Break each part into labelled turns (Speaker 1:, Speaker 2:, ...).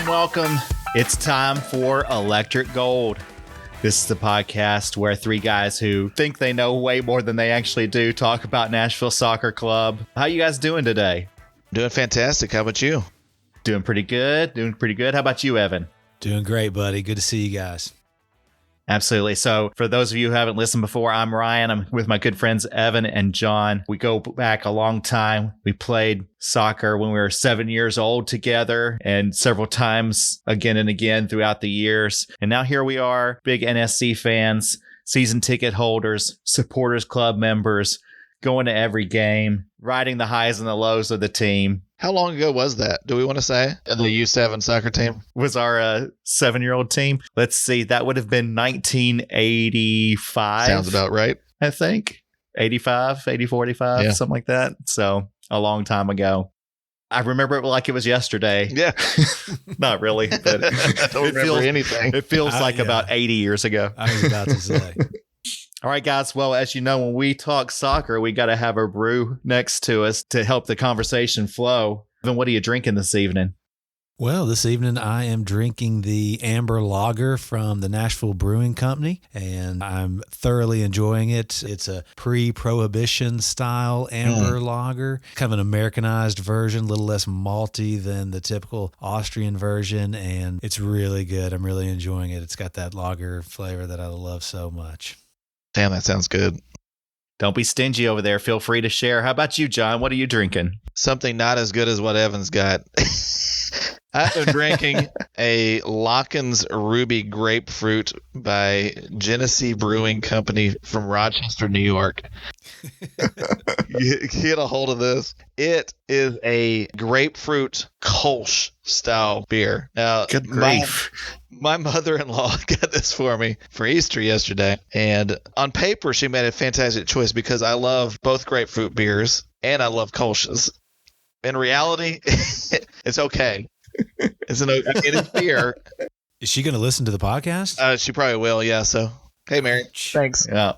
Speaker 1: welcome. It's time for Electric Gold. This is the podcast where three guys who think they know way more than they actually do talk about Nashville Soccer Club. How you guys doing today?
Speaker 2: Doing fantastic. How about you?
Speaker 1: Doing pretty good. How about you, Evan?
Speaker 3: Doing great, buddy. Good to see you guys.
Speaker 1: Absolutely. So for those of you who haven't listened before, I'm Ryan. I'm with my good friends Evan and John. We go back a long time. We played soccer when we were 7 years old together and several times again and again throughout the years. And now here we are, big NSC fans, season ticket holders, supporters club members, going to every game, riding the highs and the lows of the team.
Speaker 2: How long ago was that? Do we want to say? The U7 soccer team?
Speaker 1: Was our 7-year-old team. Let's see. That would have been 1985.
Speaker 2: Sounds about right.
Speaker 1: I think. 85, 85, yeah. Something like that. So a long time ago. I remember it like it was yesterday.
Speaker 2: Yeah.
Speaker 1: Not really. But
Speaker 2: I don't remember anything.
Speaker 1: It feels like about 80 years ago.
Speaker 3: I was about to say.
Speaker 1: All right, guys. Well, as you know, when we talk soccer, we got to have a brew next to us to help the conversation flow. Then what are you drinking this evening?
Speaker 3: Well, this evening I am drinking the Amber Lager from the Nashville Brewing Company, and I'm thoroughly enjoying it. It's a pre-prohibition style Amber Lager, kind of an Americanized version, a little less malty than the typical Austrian version, and it's really good. I'm really enjoying it. It's got that lager flavor that I love so much.
Speaker 2: Damn, that sounds good.
Speaker 1: Don't be stingy over there. Feel free to share. How about you, John? What are you drinking?
Speaker 2: Something not as good as what Evan's got. I'm drinking a Locken's Ruby Grapefruit by Genesee Brewing Company from Rochester, New York. Get a hold of this. It is a grapefruit Kolsch style beer. Now,
Speaker 1: good grief.
Speaker 2: My mother-in-law got this for me for Easter yesterday, and on paper she made a fantastic choice because I love both grapefruit beers and I love Kolsch's. In reality, it's okay. It is beer.
Speaker 3: Is she going to listen to the podcast?
Speaker 2: She probably will, yeah. So, hey, Mary. Thanks.
Speaker 1: Yeah.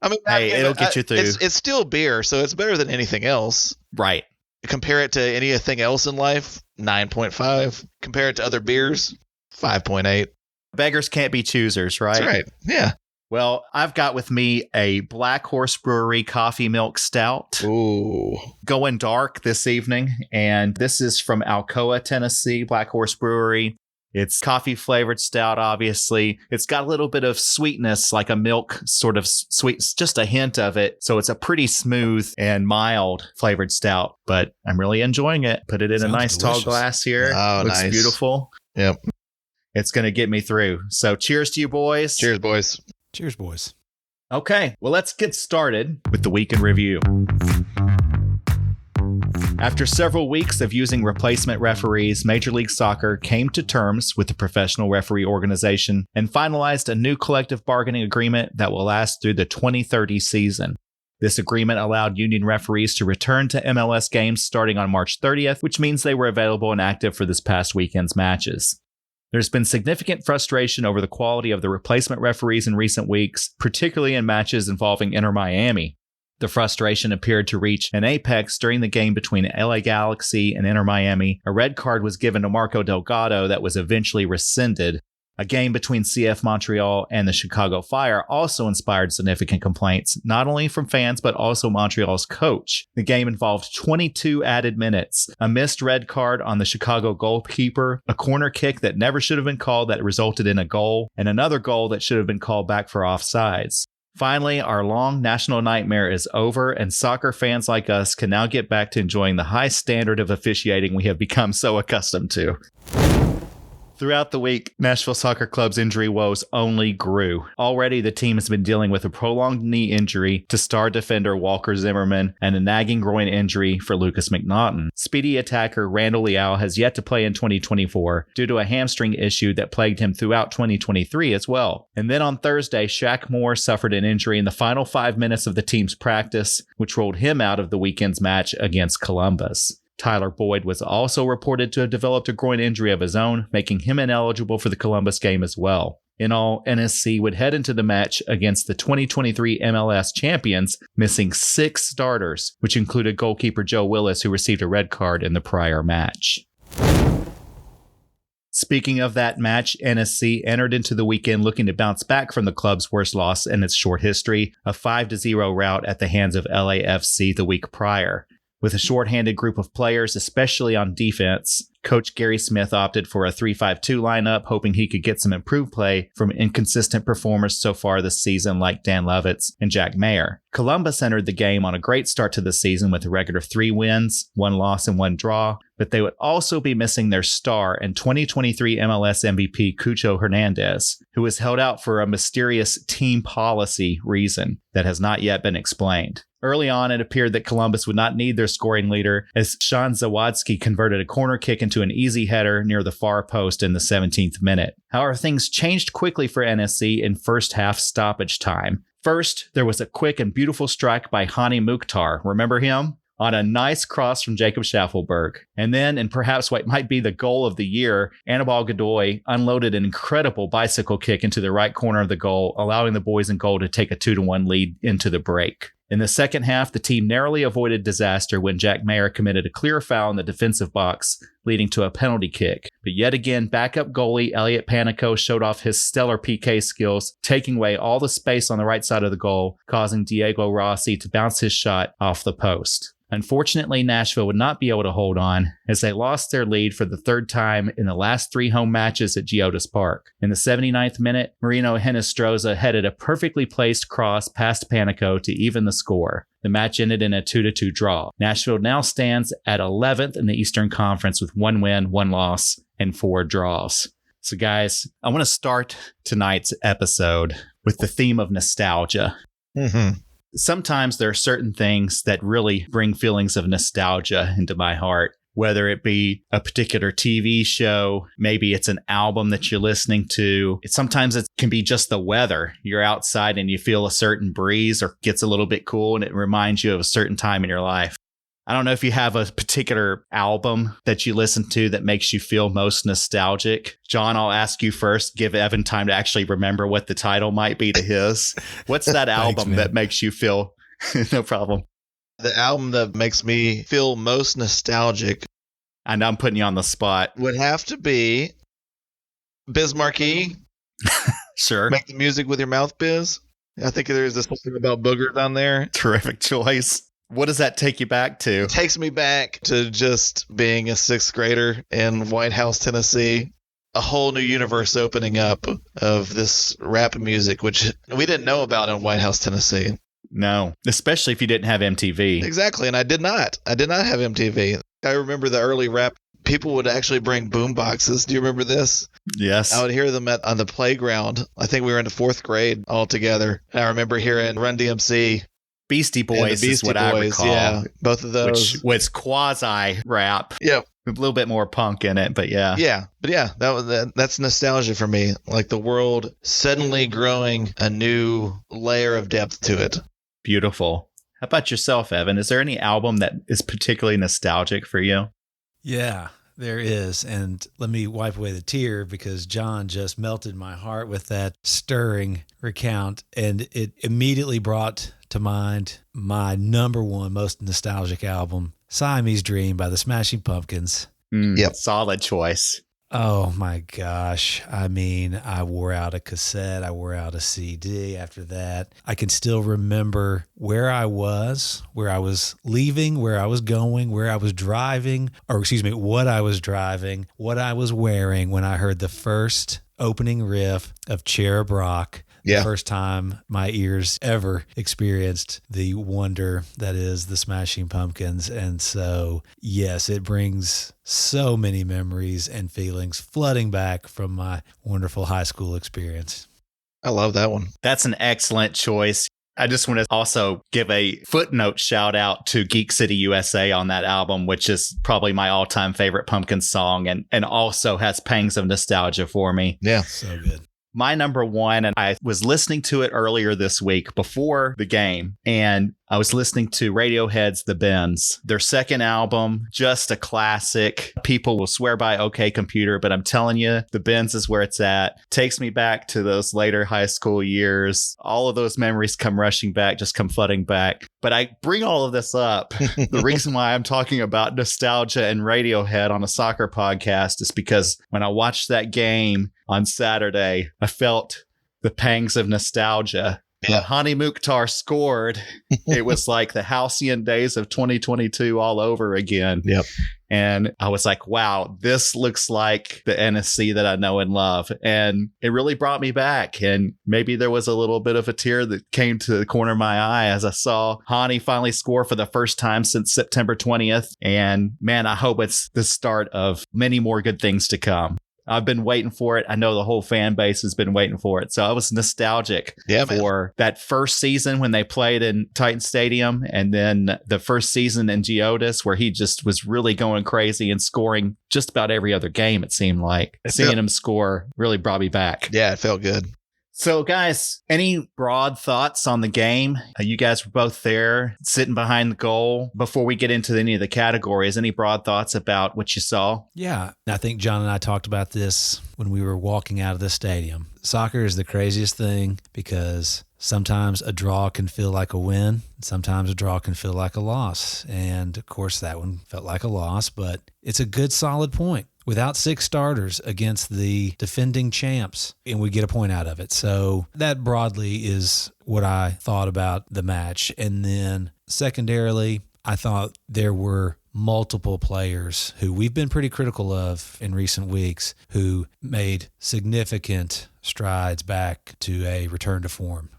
Speaker 2: I mean,
Speaker 1: hey, it'll get you through.
Speaker 2: It's still beer, so it's better than anything else.
Speaker 1: Right.
Speaker 2: Compare it to anything else in life, 9.5. Compare it to other beers, 5.8.
Speaker 1: Beggars can't be choosers, right?
Speaker 2: That's right. Yeah.
Speaker 1: Well, I've got with me a Black Horse Brewery Coffee Milk Stout.
Speaker 2: Ooh.
Speaker 1: Going dark this evening. And this is from Alcoa, Tennessee, Black Horse Brewery. It's coffee flavored stout, obviously. It's got a little bit of sweetness, like a milk sort of sweet, just a hint of it. So it's a pretty smooth and mild flavored stout, but I'm really enjoying it. Put it in a nice tall glass here.
Speaker 2: Oh,
Speaker 1: looks
Speaker 2: nice.
Speaker 1: Beautiful.
Speaker 2: Yep.
Speaker 1: It's going to get me through. So cheers to you, boys.
Speaker 2: Cheers, boys.
Speaker 3: Cheers, boys.
Speaker 1: Okay, well, let's get started with the week in review. After several weeks of using replacement referees, Major League Soccer came to terms with the Professional Referee Organization and finalized a new collective bargaining agreement that will last through the 2030 season. This agreement allowed union referees to return to MLS games starting on March 30th, which means they were available and active for this past weekend's matches. There's been significant frustration over the quality of the replacement referees in recent weeks, particularly in matches involving Inter Miami. The frustration appeared to reach an apex during the game between LA Galaxy and Inter Miami. A red card was given to Marco Delgado that was eventually rescinded. A game between CF Montreal and the Chicago Fire also inspired significant complaints, not only from fans, but also Montreal's coach. The game involved 22 added minutes, a missed red card on the Chicago goalkeeper, a corner kick that never should have been called that resulted in a goal, and another goal that should have been called back for offsides. Finally, our long national nightmare is over, and soccer fans like us can now get back to enjoying the high standard of officiating we have become so accustomed to. Throughout the week, Nashville Soccer Club's injury woes only grew. Already, the team has been dealing with a prolonged knee injury to star defender Walker Zimmerman and a nagging groin injury for Lucas McNaughton. Speedy attacker Randall Leal has yet to play in 2024 due to a hamstring issue that plagued him throughout 2023 as well. And then on Thursday, Shaq Moore suffered an injury in the final 5 minutes of the team's practice, which ruled him out of the weekend's match against Columbus. Tyler Boyd was also reported to have developed a groin injury of his own, making him ineligible for the Columbus game as well. In all, NSC would head into the match against the 2023 MLS champions, missing 6 starters, which included goalkeeper Joe Willis, who received a red card in the prior match. Speaking of that match, NSC entered into the weekend looking to bounce back from the club's worst loss in its short history, a 5-0 rout at the hands of LAFC the week prior. With a shorthanded group of players, especially on defense, Coach Gary Smith opted for a 3-5-2 lineup, hoping he could get some improved play from inconsistent performers so far this season like Dan Lovitz and Jack Maher. Columbus entered the game on a great start to the season with a record of 3 wins, 1 loss, and 1 draw, but they would also be missing their star and 2023 MLS MVP Cucho Hernandez, who was held out for a mysterious team policy reason that has not yet been explained. Early on, it appeared that Columbus would not need their scoring leader as Sean Zawadzki converted a corner kick into an easy header near the far post in the 17th minute. However, things changed quickly for NSC in first half stoppage time. First, there was a quick and beautiful strike by Hany Mukhtar. Remember him? On a nice cross from Jacob Schaffelberg. And then, in perhaps what might be the goal of the year, Anibal Godoy unloaded an incredible bicycle kick into the right corner of the goal, allowing the boys in goal to take a 2-1 lead into the break. In the second half, the team narrowly avoided disaster when Jack Maher committed a clear foul in the defensive box, leading to a penalty kick. But yet again, backup goalie Elliot Panico showed off his stellar PK skills, taking away all the space on the right side of the goal, causing Diego Rossi to bounce his shot off the post. Unfortunately, Nashville would not be able to hold on as they lost their lead for the third time in the last 3 home matches at Geodis Park. In the 79th minute, Marino Hinestroza headed a perfectly placed cross past Panico to even the score. The match ended in a 2-2 draw. Nashville now stands at 11th in the Eastern Conference with 1 win, 1 loss, and 4 draws. So guys, I want to start tonight's episode with the theme of nostalgia. Sometimes there are certain things that really bring feelings of nostalgia into my heart, whether it be a particular TV show, maybe it's an album that you're listening to. Sometimes it can be just the weather. You're outside and you feel a certain breeze or gets a little bit cool and it reminds you of a certain time in your life. I don't know if you have a particular album that you listen to that makes you feel most nostalgic. John, I'll ask you first. Give Evan time to actually remember what the title might be to his. What's that album that makes you feel? No problem.
Speaker 2: The album that makes me feel most nostalgic,
Speaker 1: and I'm putting you on the spot,
Speaker 2: would have to be Biz Markie.
Speaker 1: Sure.
Speaker 2: Make the music with your mouth, Biz. I think there's this something about boogers on there.
Speaker 1: Terrific choice. What does that take you back to?
Speaker 2: It takes me back to just being a 6th grader in White House, Tennessee. A whole new universe opening up of this rap music, which we didn't know about in White House, Tennessee.
Speaker 1: No, especially if you didn't have MTV.
Speaker 2: Exactly, and I did not. I did not have MTV. I remember the early rap. People would actually bring boom boxes. Do you remember this?
Speaker 1: Yes.
Speaker 2: I would hear them on the playground. I think we were in the 4th grade all together. And I remember hearing Run DMC.
Speaker 1: Beastie Boys is what I recall.
Speaker 2: Yeah, both of those.
Speaker 1: Which was quasi-rap.
Speaker 2: Yep.
Speaker 1: A little bit more punk in it, but yeah.
Speaker 2: Yeah, but yeah, that's nostalgia for me. Like the world suddenly growing a new layer of depth to it.
Speaker 1: Beautiful. How about yourself, Evan? Is there any album that is particularly nostalgic for you?
Speaker 3: Yeah, there is. And let me wipe away the tear because John just melted my heart with that stirring recount. And it immediately brought to mind my number 1 most nostalgic album, Siamese Dream by the Smashing Pumpkins.
Speaker 1: Yep. Solid choice.
Speaker 3: Oh my gosh. I mean, I wore out a cassette. I wore out a CD after that. I can still remember where I was leaving, where I was going, where I was driving, what I was driving, what I was wearing when I heard the first opening riff of Cherub Rock.
Speaker 2: Yeah.
Speaker 3: The first time my ears ever experienced the wonder that is the Smashing Pumpkins. And so, yes, it brings so many memories and feelings flooding back from my wonderful high school experience.
Speaker 2: I love that one.
Speaker 1: That's an excellent choice. I just want to also give a footnote shout out to Geek City USA on that album, which is probably my all-time favorite Pumpkins song and also has pangs of nostalgia for me.
Speaker 2: Yeah.
Speaker 3: So good.
Speaker 1: My number one, and I was listening to it earlier this week before the game, and I was listening to Radiohead's The Bends. Their second album, just a classic. People will swear by OK Computer, but I'm telling you, The Bends is where it's at. Takes me back to those later high school years. All of those memories come rushing back, just come flooding back. But I bring all of this up. The reason why I'm talking about nostalgia and Radiohead on a soccer podcast is because when I watched that game on Saturday, I felt the pangs of nostalgia.
Speaker 2: Yeah.
Speaker 1: When Hany Mukhtar scored, it was like the halcyon days of 2022 all over again.
Speaker 2: Yep.
Speaker 1: And I was like, wow, this looks like the NSC that I know and love. And it really brought me back. And maybe there was a little bit of a tear that came to the corner of my eye as I saw Hany finally score for the first time since September 20th. And man, I hope it's the start of many more good things to come. I've been waiting for it. I know the whole fan base has been waiting for it. So I was nostalgic for that first season when they played in Titan Stadium, and then the first season in Geodis where he just was really going crazy and scoring just about every other game, it seemed like. Seeing him score really brought me back.
Speaker 2: Yeah, it felt good.
Speaker 1: So, guys, any broad thoughts on the game? You guys were both there, sitting behind the goal. Before we get into any of the categories, any broad thoughts about what you saw?
Speaker 3: Yeah, I think John and I talked about this when we were walking out of the stadium. Soccer is the craziest thing because sometimes a draw can feel like a win. Sometimes a draw can feel like a loss. And, of course, that one felt like a loss, but it's a good, solid point. Without 6 starters against the defending champs, and we get a point out of it. So that broadly is what I thought about the match. And then secondarily, I thought there were multiple players who we've been pretty critical of in recent weeks who made significant strides back to a return to form.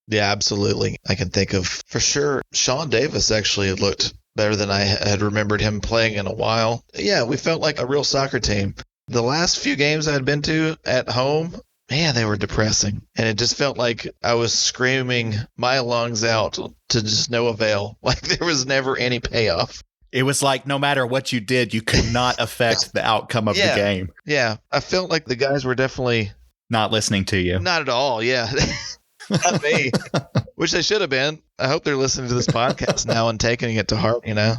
Speaker 2: Yeah, absolutely. I can think of, for sure, Sean Davis actually looked better than I had remembered him playing in a while. Yeah, we felt like a real soccer team. The last few games I had been to at home, man, they were depressing. And it just felt like I was screaming my lungs out to just no avail. Like there was never any payoff.
Speaker 1: It was like no matter what you did, you could not affect the outcome of the game.
Speaker 2: Yeah, I felt like the guys were definitely
Speaker 1: not listening to you.
Speaker 2: Not at all, yeah. Not me. Which they should have been. I hope they're listening to this podcast now and taking it to heart, you know.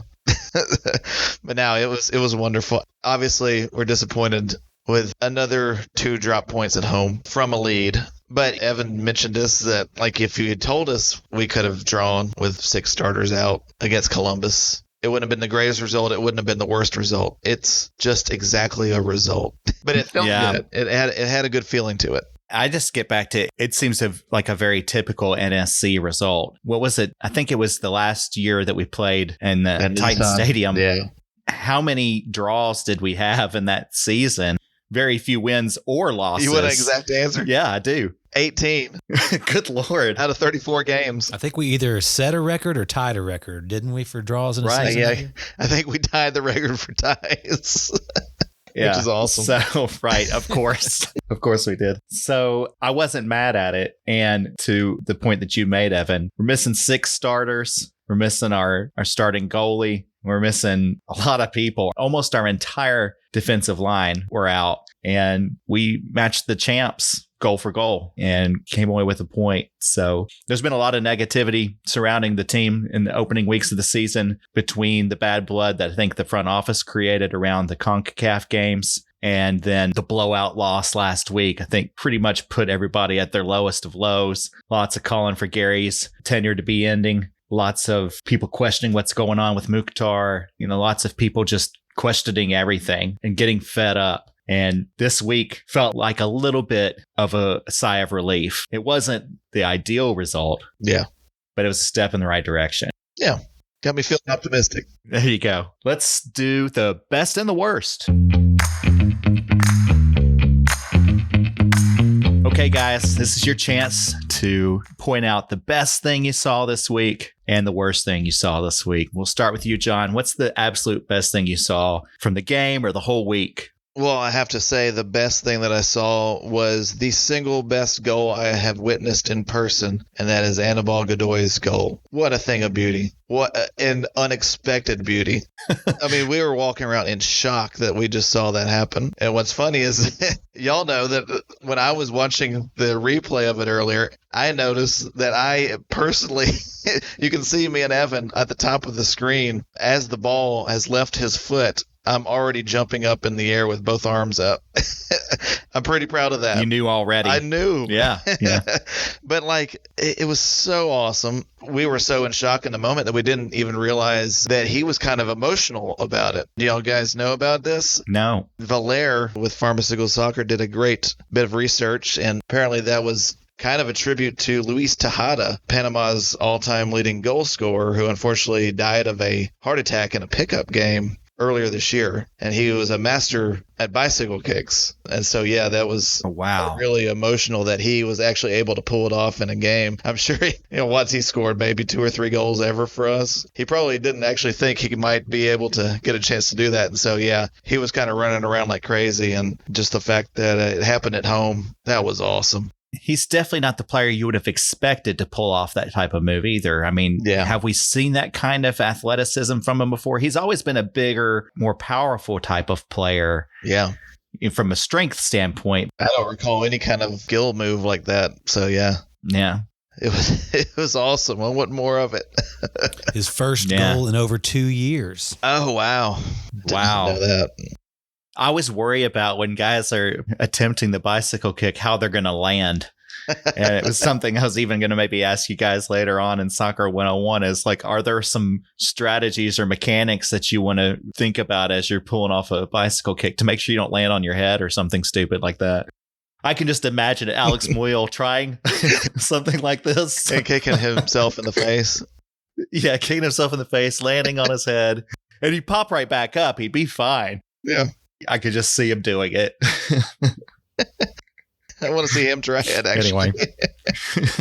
Speaker 2: But now it was wonderful. Obviously, we're disappointed with another 2 drop points at home from a lead. But Evan mentioned this, that like if you had told us we could have drawn with 6 starters out against Columbus, it wouldn't have been the greatest result. It wouldn't have been the worst result. It's just exactly a result. But it felt good. It had a good feeling to it.
Speaker 1: I just get back to, it seems to like a very typical NSC result. What was it? I think it was the last year that we played in the Titan Stadium.
Speaker 2: Yeah.
Speaker 1: How many draws did we have in that season? Very few wins or losses.
Speaker 2: You want an exact answer?
Speaker 1: Yeah, I do.
Speaker 2: 18.
Speaker 1: Good Lord.
Speaker 2: Out of 34 games.
Speaker 3: I think we either set a record or tied a record, didn't we, for draws in a season?
Speaker 2: Yeah. I think we tied the record for ties.
Speaker 1: Yeah.
Speaker 2: Which is awesome.
Speaker 1: So, right. Of course. Of course we did. So I wasn't mad at it. And to the point that you made, Evan, we're missing 6 starters. We're missing our starting goalie. We're missing a lot of people. Almost our entire defensive line were out. And we matched the champs goal for goal and came away with a point. So there's been a lot of negativity surrounding the team in the opening weeks of the season between the bad blood that I think the front office created around the CONCACAF games and then the blowout loss last week. I think pretty much put everybody at their lowest of lows. Lots of calling for Gary's tenure to be ending. Lots of people questioning what's going on with Mukhtar. You know, lots of people just questioning everything and getting fed up. And this week felt like a little bit of a sigh of relief. It wasn't the ideal result.
Speaker 2: Yeah.
Speaker 1: But it was a step in the right direction.
Speaker 2: Yeah. Got me feeling optimistic.
Speaker 1: There you go. Let's do the best and the worst. Okay, guys, this is your chance to point out the best thing you saw this week and the worst thing you saw this week. We'll start with you, John. What's the absolute best thing you saw from the game or the whole week?
Speaker 2: Well, I have to say the best thing that I saw was the single best goal I have witnessed in person, and that is Anibal Godoy's goal. What a thing of beauty. What an unexpected beauty. I mean, we were walking around in shock that we just saw that happen. And what's funny is y'all know that when I was watching the replay of it earlier, I noticed that I personally, you can see me and Evan at the top of the screen as the ball has left his foot. I'm already jumping up in the air with both arms up. I'm pretty proud of that.
Speaker 1: You knew already.
Speaker 2: I knew.
Speaker 1: Yeah.
Speaker 2: But it was so awesome. We were so in shock in the moment that we didn't even realize that he was kind of emotional about it. Do y'all guys know about this?
Speaker 1: No.
Speaker 2: Valere with Pharmaceutical Soccer did a great bit of research, and apparently that was kind of a tribute to Luis Tejada, Panama's all-time leading goal scorer, who unfortunately died of a heart attack in a pickup game earlier this year, and he was a master at bicycle kicks. And so, yeah, that was really emotional that he was actually able to pull it off in a game. I'm sure once he scored maybe 2 or 3 goals ever for us, he probably didn't actually think he might be able to get a chance to do that. And so, yeah, he was kind of running around like crazy, and just the fact that it happened at home, that was awesome.
Speaker 1: He's definitely not the player you would have expected to pull off that type of move either. I mean, have we seen that kind of athleticism from him before? He's always been a bigger, more powerful type of player.
Speaker 2: Yeah.
Speaker 1: From a strength standpoint.
Speaker 2: I don't recall any kind of skill move like that. So, yeah.
Speaker 1: Yeah.
Speaker 2: It was awesome. I want more of it.
Speaker 3: His first goal in over 2 years.
Speaker 2: Oh, wow. Didn't know that.
Speaker 1: I always worry about when guys are attempting the bicycle kick, how they're going to land. And it was something I was even going to maybe ask you guys later on in Soccer 101 is like, are there some strategies or mechanics that you want to think about as you're pulling off a bicycle kick to make sure you don't land on your head or something stupid like that? I can just imagine Alex Moyle trying something like this.
Speaker 2: And kicking himself in the face.
Speaker 1: Yeah, kicking himself in the face, landing on his head. And he'd pop right back up. He'd be fine.
Speaker 2: Yeah.
Speaker 1: I could just see him doing it.
Speaker 2: I want to see him try it, actually.
Speaker 1: Anyway.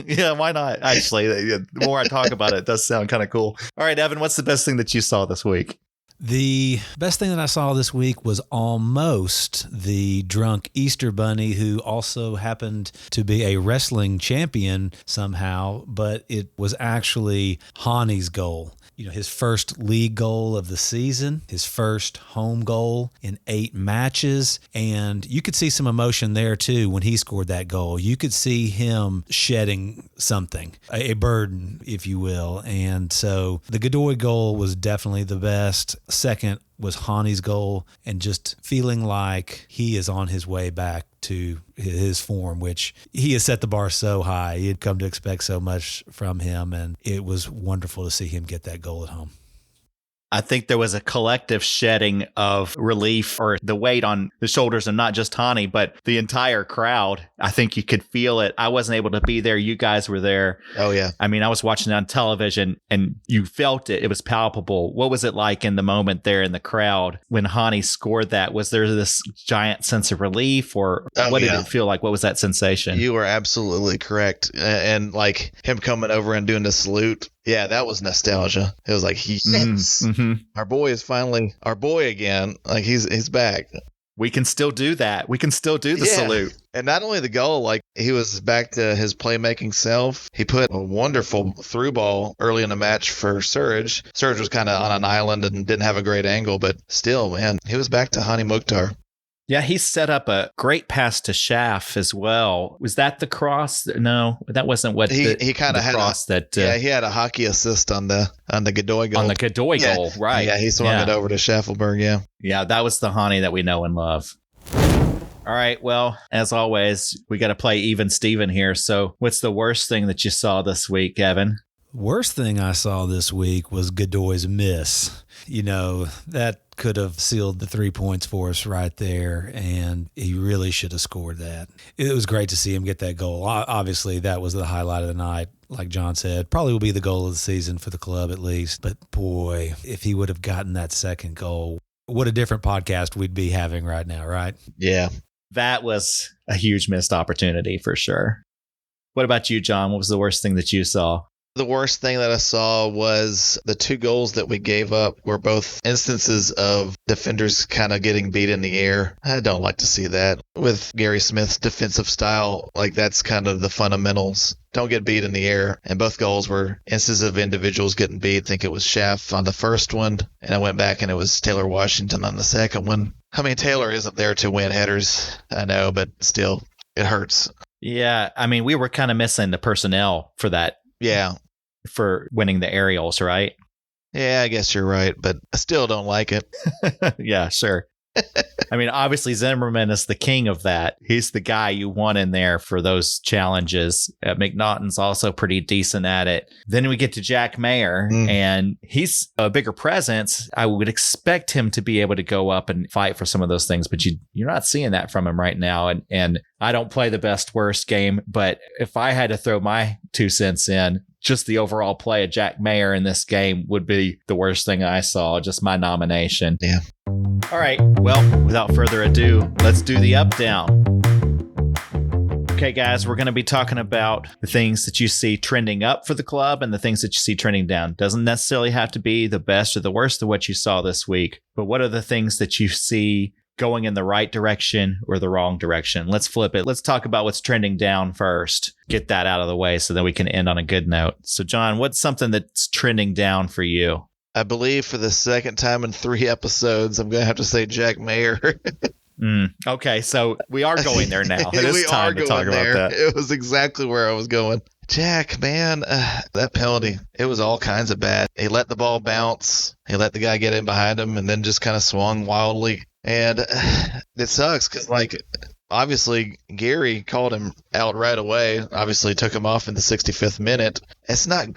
Speaker 1: Yeah, why not? Actually, the more I talk about it, it does sound kind of cool. All right, Evan, what's the best thing that you saw this week?
Speaker 3: The best thing that I saw this week was almost the drunk Easter Bunny, who also happened to be a wrestling champion somehow, but it was actually Hany's goal. His first league goal of the season, his first home goal in 8 matches. And you could see some emotion there, too, when he scored that goal. You could see him shedding something, a burden, if you will. And so the Godoy goal was definitely the best. Second was Hany's goal, and just feeling like he is on his way back to his form, which he has set the bar so high. You'd come to expect so much from him, and it was wonderful to see him get that goal at home.
Speaker 1: I think there was a collective shedding of relief or the weight on the shoulders of not just Hany, but the entire crowd. I think you could feel it. I wasn't able to be there. You guys were there.
Speaker 2: Oh, yeah.
Speaker 1: I mean, I was watching it on television and you felt it. It was palpable. What was it like in the moment there in the crowd when Hany scored that? Was there this giant sense of relief or what did it feel like? What was that sensation?
Speaker 2: You were absolutely correct. And like him coming over and doing the salute. Yeah, that was nostalgia. It was like, yes, our boy is finally our boy again. Like he's back.
Speaker 1: We can still do that. We can still do the salute.
Speaker 2: And not only the goal, like he was back to his playmaking self. He put a wonderful through ball early in the match for Surge. Surge was kind of on an island and didn't have a great angle, but still, man, he was back to Hany Mukhtar.
Speaker 1: Yeah, he set up a great pass to Schaff as well. Was that the cross? No, that wasn't what
Speaker 2: he kind of had
Speaker 1: cross that.
Speaker 2: He had a hockey assist on the Godoy goal.
Speaker 1: On the Godoy goal, right?
Speaker 2: Yeah, he swung it over to Schaffelberg.
Speaker 1: Yeah, that was the Hany that we know and love. All right, well, as always, we got to play even Steven here. So, what's the worst thing that you saw this week, Evan?
Speaker 3: Worst thing I saw this week was Godoy's miss. That could have sealed the 3 points for us right there, and he really should have scored that. It was great to see him get that goal. Obviously, that was the highlight of the night. Like John said, probably will be the goal of the season for the club at least. But boy, if he would have gotten that second goal, what a different podcast we'd be having right now, right?
Speaker 2: Yeah.
Speaker 1: That was a huge missed opportunity for sure. What about you, John? What was the worst thing that you saw?
Speaker 2: The worst thing that I saw was the 2 goals that we gave up were both instances of defenders kind of getting beat in the air. I don't like to see that. With Gary Smith's defensive style, like that's kind of the fundamentals. Don't get beat in the air. And both goals were instances of individuals getting beat. I think it was Schaff on the first one, and I went back and it was Taylor Washington on the second one. I mean, Taylor isn't there to win headers, I know, but still, it hurts.
Speaker 1: Yeah, I mean, we were kind of missing the personnel for that.
Speaker 2: Yeah.
Speaker 1: For winning the aerials, right?
Speaker 2: Yeah, I guess you're right, but I still don't like it.
Speaker 1: Yeah, sure. I mean, obviously Zimmerman is the king of that. He's the guy you want in there for those challenges. McNaughton's also pretty decent at it. Then we get to Jack Maher, and he's a bigger presence. I would expect him to be able to go up and fight for some of those things, but you're not seeing that from him right now. And I don't play the best worst game, but if I had to throw my 2 cents in, just the overall play of Jack Maher in this game would be the worst thing I saw, just my nomination.
Speaker 2: Yeah.
Speaker 1: All right. Well, without further ado, let's do the up down. Okay, guys, we're going to be talking about the things that you see trending up for the club and the things that you see trending down. Doesn't necessarily have to be the best or the worst of what you saw this week, but what are the things that you see going in the right direction or the wrong direction? Let's flip it. Let's talk about what's trending down first. Get that out of the way so that we can end on a good note. So, John, what's something that's trending down for you?
Speaker 2: I believe for the second time in 3 episodes, I'm going to have to say Jack Maher.
Speaker 1: Okay, so we are going there now. It is time to talk about that.
Speaker 2: It was exactly where I was going. Jack, man, that penalty, it was all kinds of bad. He let the ball bounce. He let the guy get in behind him and then just kind of swung wildly. And it sucks because, like, obviously Gary called him out right away. Obviously took him off in the 65th minute. It's not,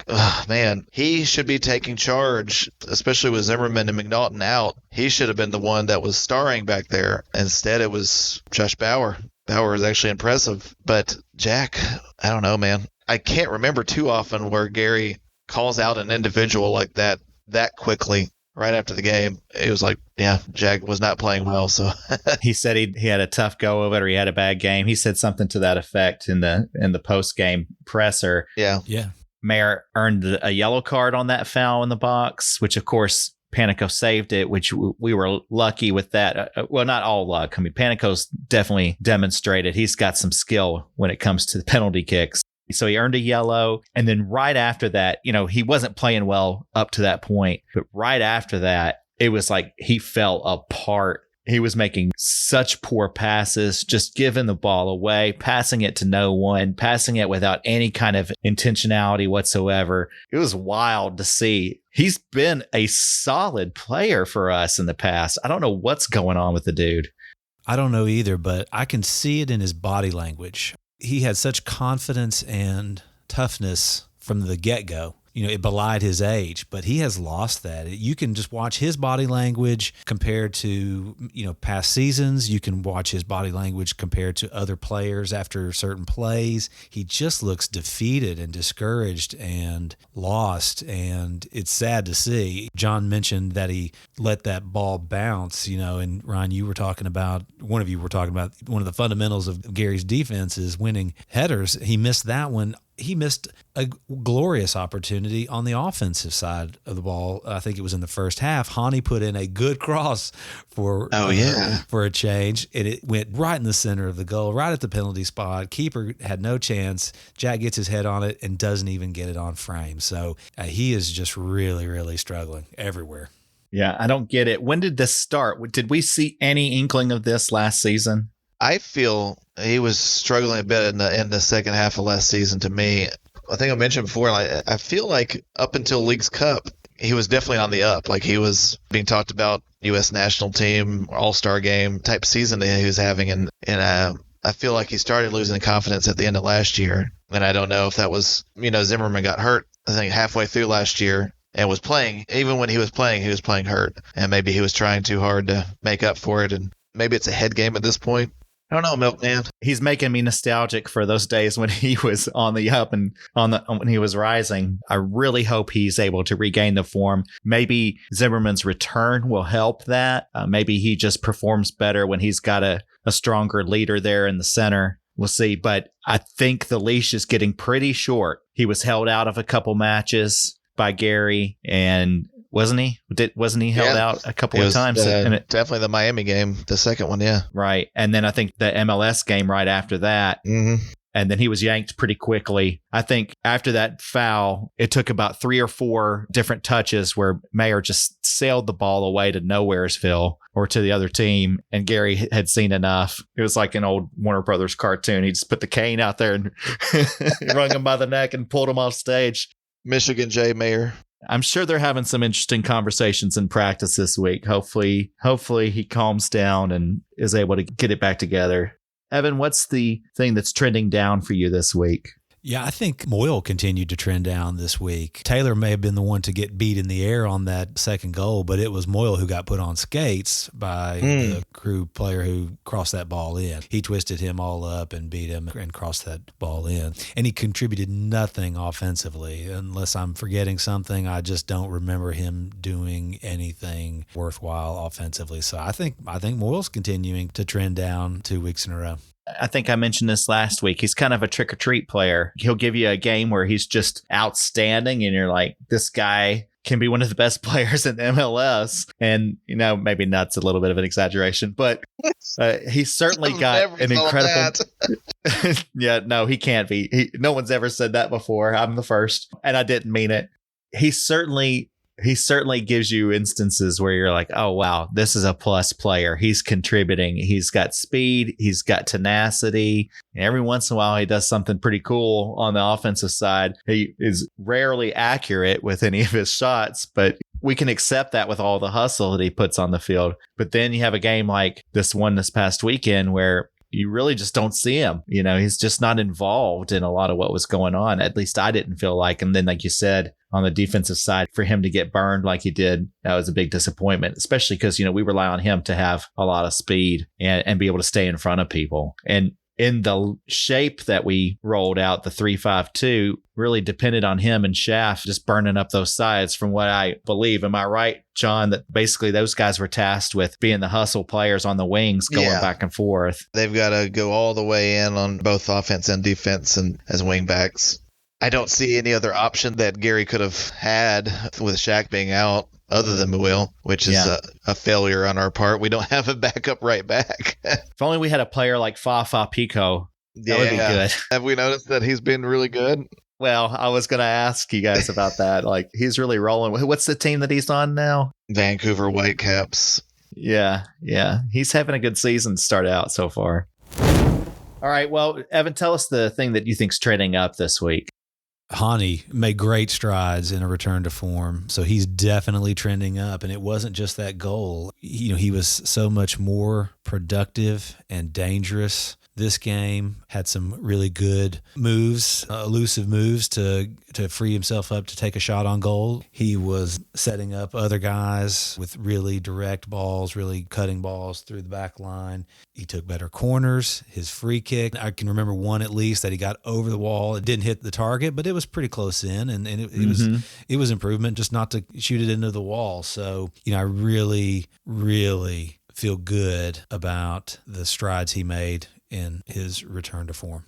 Speaker 2: man, he should be taking charge, especially with Zimmerman and McNaughton out. He should have been the one that was starring back there. Instead, it was Josh Bauer. Bauer is actually impressive. But Jack, I don't know, man. I can't remember too often where Gary calls out an individual like that quickly. Right after the game, it was like, yeah, Jack was not playing well. So
Speaker 1: he said he had a tough go of it, or he had a bad game. He said something to that effect in the post game presser.
Speaker 2: Yeah.
Speaker 1: Maher earned a yellow card on that foul in the box, which of course Panico saved it, which we were lucky with that. Well, not all luck. I mean, Panico's definitely demonstrated he's got some skill when it comes to the penalty kicks. So he earned a yellow. And then right after that, he wasn't playing well up to that point. But right after that, it was like he fell apart. He was making such poor passes, just giving the ball away, passing it to no one, passing it without any kind of intentionality whatsoever. It was wild to see. He's been a solid player for us in the past. I don't know what's going on with the dude.
Speaker 3: I don't know either, but I can see it in his body language. He had such confidence and toughness from the get-go. It belied his age, but he has lost that. You can just watch his body language compared to, past seasons. You can watch his body language compared to other players after certain plays. He just looks defeated and discouraged and lost, and it's sad to see. John mentioned that he let that ball bounce, and Ryan, one of you were talking about one of the fundamentals of Gary's defense is winning headers. He missed that one. He missed a glorious opportunity on the offensive side of the ball. I think it was in the first half. Hany put in a good cross for a change, and it went right in the center of the goal, right at the penalty spot. Keeper had no chance. Jack gets his head on it and doesn't even get it on frame. So he is just really, really struggling everywhere.
Speaker 1: Yeah, I don't get it. When did this start? Did we see any inkling of this last season?
Speaker 2: I feel he was struggling a bit in the second half of last season to me. I think I mentioned before, I feel like up until Leagues Cup, he was definitely on the up. Like he was being talked about U.S. national team, all-star game type season that he was having. And I feel like he started losing confidence at the end of last year. And I don't know if that was, Zimmerman got hurt, I think, halfway through last year and was playing. Even when he was playing hurt. And maybe he was trying too hard to make up for it. And maybe it's a head game at this point. I don't know, Milkman.
Speaker 1: He's making me nostalgic for those days when he was on the up and when he was rising. I really hope he's able to regain the form. Maybe Zimmerman's return will help that. Maybe he just performs better when he's got a stronger leader there in the center. we'll see. But I think the leash is getting pretty short. He was held out of a couple matches by Gary, and wasn't he? Wasn't he held out a couple of times?
Speaker 2: Definitely the Miami game, the second one, yeah.
Speaker 1: Right. And then I think the MLS game right after that.
Speaker 2: Mm-hmm.
Speaker 1: And then he was yanked pretty quickly. I think after that foul, it took about 3 or 4 different touches where Maher just sailed the ball away to Nowheresville or to the other team. And Gary had seen enough. It was like an old Warner Brothers cartoon. He just put the cane out there and wrung him by the neck and pulled him off stage.
Speaker 2: Michigan J. Maher.
Speaker 1: I'm sure they're having some interesting conversations in practice this week. Hopefully he calms down and is able to get it back together. Evan, what's the thing that's trending down for you this week?
Speaker 3: Yeah, I think Moyle continued to trend down this week. Taylor may have been the one to get beat in the air on that second goal, but it was Moyle who got put on skates by the Crew player who crossed that ball in. He twisted him all up and beat him and crossed that ball in. And he contributed nothing offensively. Unless I'm forgetting something, I just don't remember him doing anything worthwhile offensively. So I think Moyle's continuing to trend down 2 weeks in a row.
Speaker 1: I think I mentioned this last week. He's kind of a trick-or-treat player. He'll give you a game where he's just outstanding, and you're like, this guy can be one of the best players in MLS. And, maybe nuts, a little bit of an exaggeration, but he's certainly got an incredible... Yeah, no, he can't be. No one's ever said that before. I'm the first, and I didn't mean it. He certainly gives you instances where you're like, oh, wow, this is a plus player. He's contributing. He's got speed. He's got tenacity. And every once in a while, he does something pretty cool on the offensive side. He is rarely accurate with any of his shots, but we can accept that with all the hustle that he puts on the field. But then you have a game like this one this past weekend where you really just don't see him. He's just not involved in a lot of what was going on. At least I didn't feel like. And then, like you said, on the defensive side, for him to get burned like he did, that was a big disappointment, especially because, we rely on him to have a lot of speed and be able to stay in front of people. And in the shape that we rolled out, the 3-5-2, really depended on him and Schaff just burning up those sides from what I believe. Am I right, John, that basically those guys were tasked with being the hustle players on the wings going back and forth?
Speaker 2: They've got to go all the way in on both offense and defense and as wing backs. I don't see any other option that Gary could have had with Shaq being out other than Moyle, which is a failure on our part. We don't have a backup right back.
Speaker 1: If only we had a player like Fafa Pico, that would be good.
Speaker 2: Have we noticed that he's been really good?
Speaker 1: Well, I was going to ask you guys about that. Like, he's really rolling. What's the team that he's on now?
Speaker 2: Vancouver Whitecaps.
Speaker 1: Yeah. He's having a good season to start out so far. All right. Well, Evan, tell us the thing that you think's trending up this week.
Speaker 3: Hany made great strides in a return to form, so he's definitely trending up. And it wasn't just that goal. He was so much more productive and dangerous this game. Had some really good moves, elusive moves to free himself up to take a shot on goal. He was setting up other guys with really direct balls, really cutting balls through the back line. He took better corners. His free kick, I can remember one at least that he got over the wall. It didn't hit the target, but it was pretty close in, and it was improvement just not to shoot it into the wall. So, I really, really feel good about the strides he made in his return to form.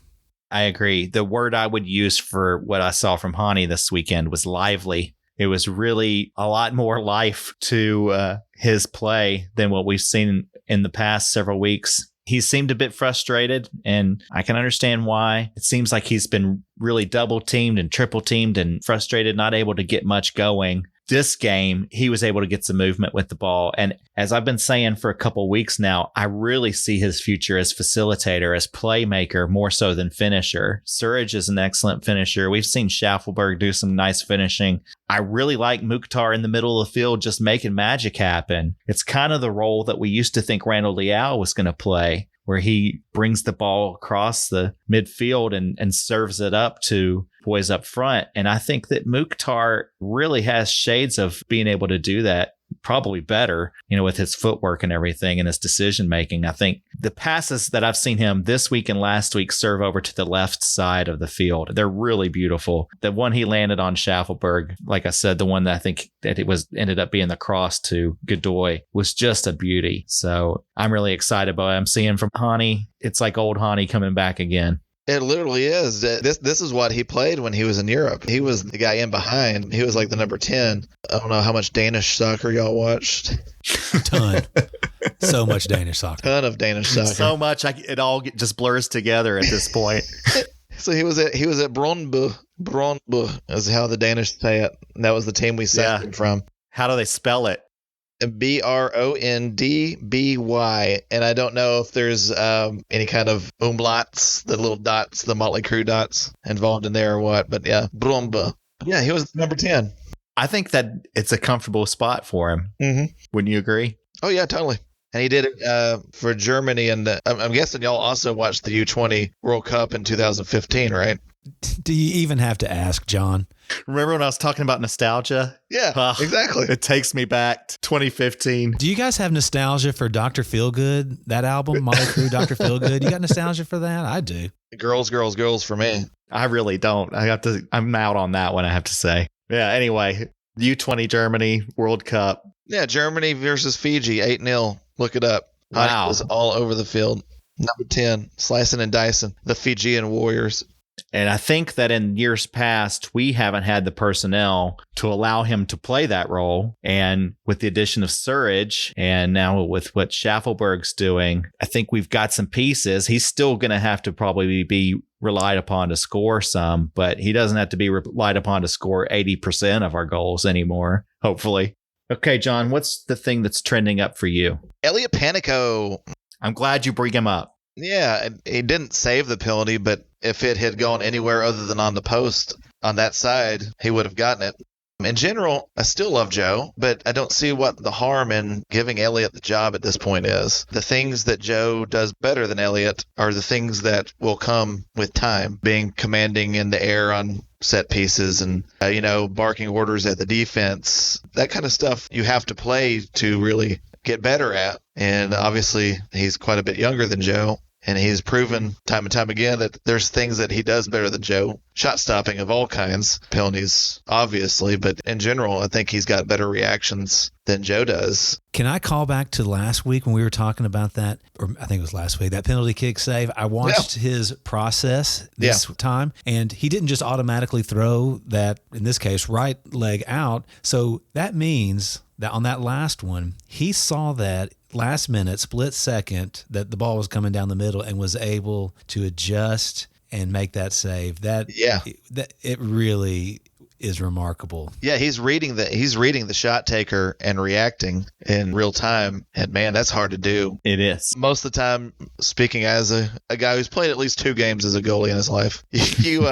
Speaker 1: I agree. The word I would use for what I saw from Hany this weekend was lively. It was really a lot more life to his play than what we've seen in the past several weeks. He seemed a bit frustrated, and I can understand why. It seems like he's been really double teamed and triple teamed and frustrated, not able to get much going. This game, he was able to get some movement with the ball. And as I've been saying for a couple weeks now, I really see his future as facilitator, as playmaker, more so than finisher. Surridge is an excellent finisher. We've seen Schaffelberg do some nice finishing. I really like Mukhtar in the middle of the field, just making magic happen. It's kind of the role that we used to think Randall Leal was going to play, where he brings the ball across the midfield and serves it up to boys up front. And I think that Mukhtar really has shades of being able to do that probably better, with his footwork and everything and his decision making. I think the passes that I've seen him this week and last week serve over to the left side of the field. They're really beautiful. The one he landed on Schaffelberg, like I said, the one that I think that it was ended up being the cross to Godoy was just a beauty. So I'm really excited about it. I'm seeing from Hany. It's like old Hany coming back again.
Speaker 2: It literally is. This is what he played when he was in Europe. He was the guy in behind. He was like the number 10. I don't know how much Danish soccer y'all watched.
Speaker 3: Ton. So much Danish soccer.
Speaker 2: Ton of Danish soccer.
Speaker 1: So much it all just blurs together at this point.
Speaker 2: So he was at Brøndby. Brøndby is how the Danish say it. And that was the team we signed him from.
Speaker 1: How do they spell it?
Speaker 2: Brondby, and I don't know if there's any kind of umlauts, the little dots, the Motley Crue dots involved in there or what. But yeah, Brøndby. Yeah, he was number 10.
Speaker 1: I think that it's a comfortable spot for him.
Speaker 2: Mm-hmm.
Speaker 1: Wouldn't you agree?
Speaker 2: Oh yeah, totally. And he did it for Germany, and I'm guessing y'all also watched the U20 World Cup in 2015, right?
Speaker 3: Do you even have to ask, John?
Speaker 1: Remember when I was talking about nostalgia?
Speaker 2: Yeah, exactly.
Speaker 1: It takes me back to 2015.
Speaker 3: Do you guys have nostalgia for Dr. Feelgood, that album, Motley Crue, Dr. Feelgood? You got nostalgia for that? I do.
Speaker 2: Girls for me.
Speaker 1: I really don't. I'm out on that one, I have to say. Yeah, anyway, U20 Germany World Cup.
Speaker 2: Yeah, Germany versus Fiji, 8-0. Look it up.
Speaker 1: Wow.
Speaker 2: It was all over the field. Number 10, slicing and dicing, the Fijian Warriors.
Speaker 1: And I think that in years past, we haven't had the personnel to allow him to play that role. And with the addition of Surridge and now with what Schaffelberg's doing, I think we've got some pieces. He's still going to have to probably be relied upon to score some, but he doesn't have to be relied upon to score 80% of our goals anymore, hopefully. Okay, John, what's the thing that's trending up for you?
Speaker 2: Elliot Panico.
Speaker 1: I'm glad you bring him up.
Speaker 2: Yeah, he didn't save the penalty, but if it had gone anywhere other than on the post on that side, he would have gotten it. In general, I still love Joe, but I don't see what the harm in giving Elliot the job at this point is. The things that Joe does better than Elliot are the things that will come with time, being commanding in the air on set pieces and, barking orders at the defense. That kind of stuff you have to play to really get better at. And obviously, he's quite a bit younger than Joe. And he's proven time and time again that there's things that he does better than Joe. Shot stopping of all kinds, penalties, obviously. But in general, I think he's got better reactions than Joe does.
Speaker 3: Can I call back to last week when we were talking about that? Or I think it was last week, that penalty kick save. I watched his process this time, and he didn't just automatically throw that, in this case, right leg out. So that means that on that last one, he saw that last minute, split second, that the ball was coming down the middle and was able to adjust and make that save. That it really is remarkable.
Speaker 2: Yeah, he's reading the shot taker and reacting in real time. And man, that's hard to do.
Speaker 1: It is.
Speaker 2: Most of the time, speaking as a guy who's played at least 2 games as a goalie in his life, you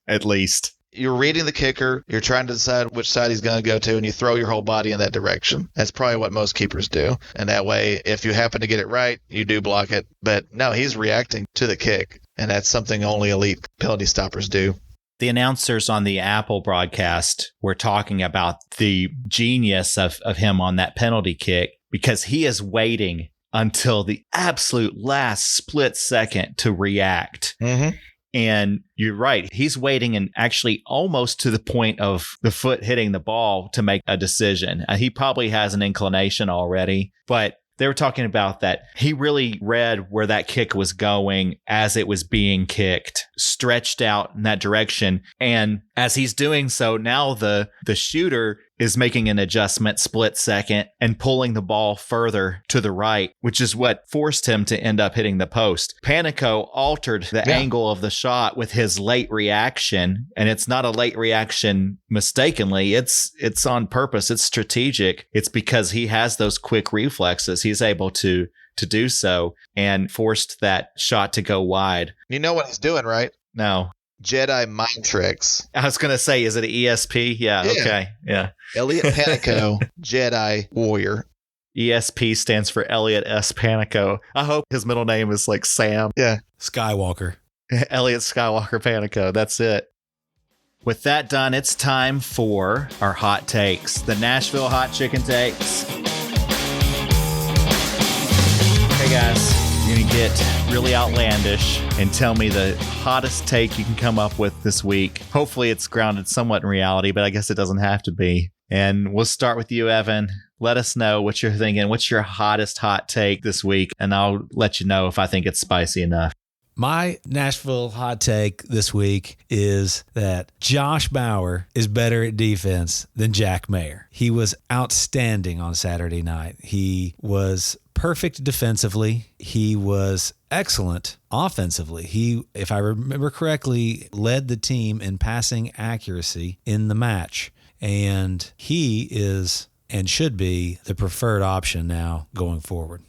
Speaker 1: at least.
Speaker 2: You're reading the kicker, you're trying to decide which side he's going to go to, and you throw your whole body in that direction. That's probably what most keepers do. And that way, if you happen to get it right, you do block it. But no, he's reacting to the kick, and that's something only elite penalty stoppers do.
Speaker 1: The announcers on the Apple broadcast were talking about the genius of him on that penalty kick, because he is waiting until the absolute last split second to react.
Speaker 2: Mm-hmm.
Speaker 1: And you're right. He's waiting and actually almost to the point of the foot hitting the ball to make a decision. He probably has an inclination already, but they were talking about that he really read where that kick was going as it was being kicked, stretched out in that direction. And as he's doing so, now the shooter is making an adjustment split second and pulling the ball further to the right, which is what forced him to end up hitting the post. Panico altered the angle of the shot with his late reaction, and it's not a late reaction mistakenly. It's on purpose. It's strategic. It's because he has those quick reflexes. He's able to do so and forced that shot to go wide.
Speaker 2: You know what he's doing, right?
Speaker 1: No.
Speaker 2: Jedi mind tricks.
Speaker 1: I was going to say, is it an ESP? Yeah. Okay. Yeah.
Speaker 2: Elliot Panico, Jedi Warrior.
Speaker 1: ESP stands for Elliot S. Panico. I hope his middle name is like Sam.
Speaker 2: Yeah.
Speaker 3: Skywalker.
Speaker 1: Elliot Skywalker Panico. That's it. With that done, it's time for our hot takes, the Nashville Hot Chicken Takes. guys, you're going to get really outlandish and tell me the hottest take you can come up with this week. Hopefully it's grounded somewhat in reality, but I guess it doesn't have to be. And we'll start with you, Evan. Let us know what you're thinking. What's your hottest hot take this week? And I'll let you know if I think it's spicy enough.
Speaker 3: My Nashville hot take this week is that Josh Bauer is better at defense than Jack Maher. He was outstanding on Saturday night. He was perfect defensively. He was excellent offensively. He, if I remember correctly, led the team in passing accuracy in the match. And he is and should be the preferred option now going forward.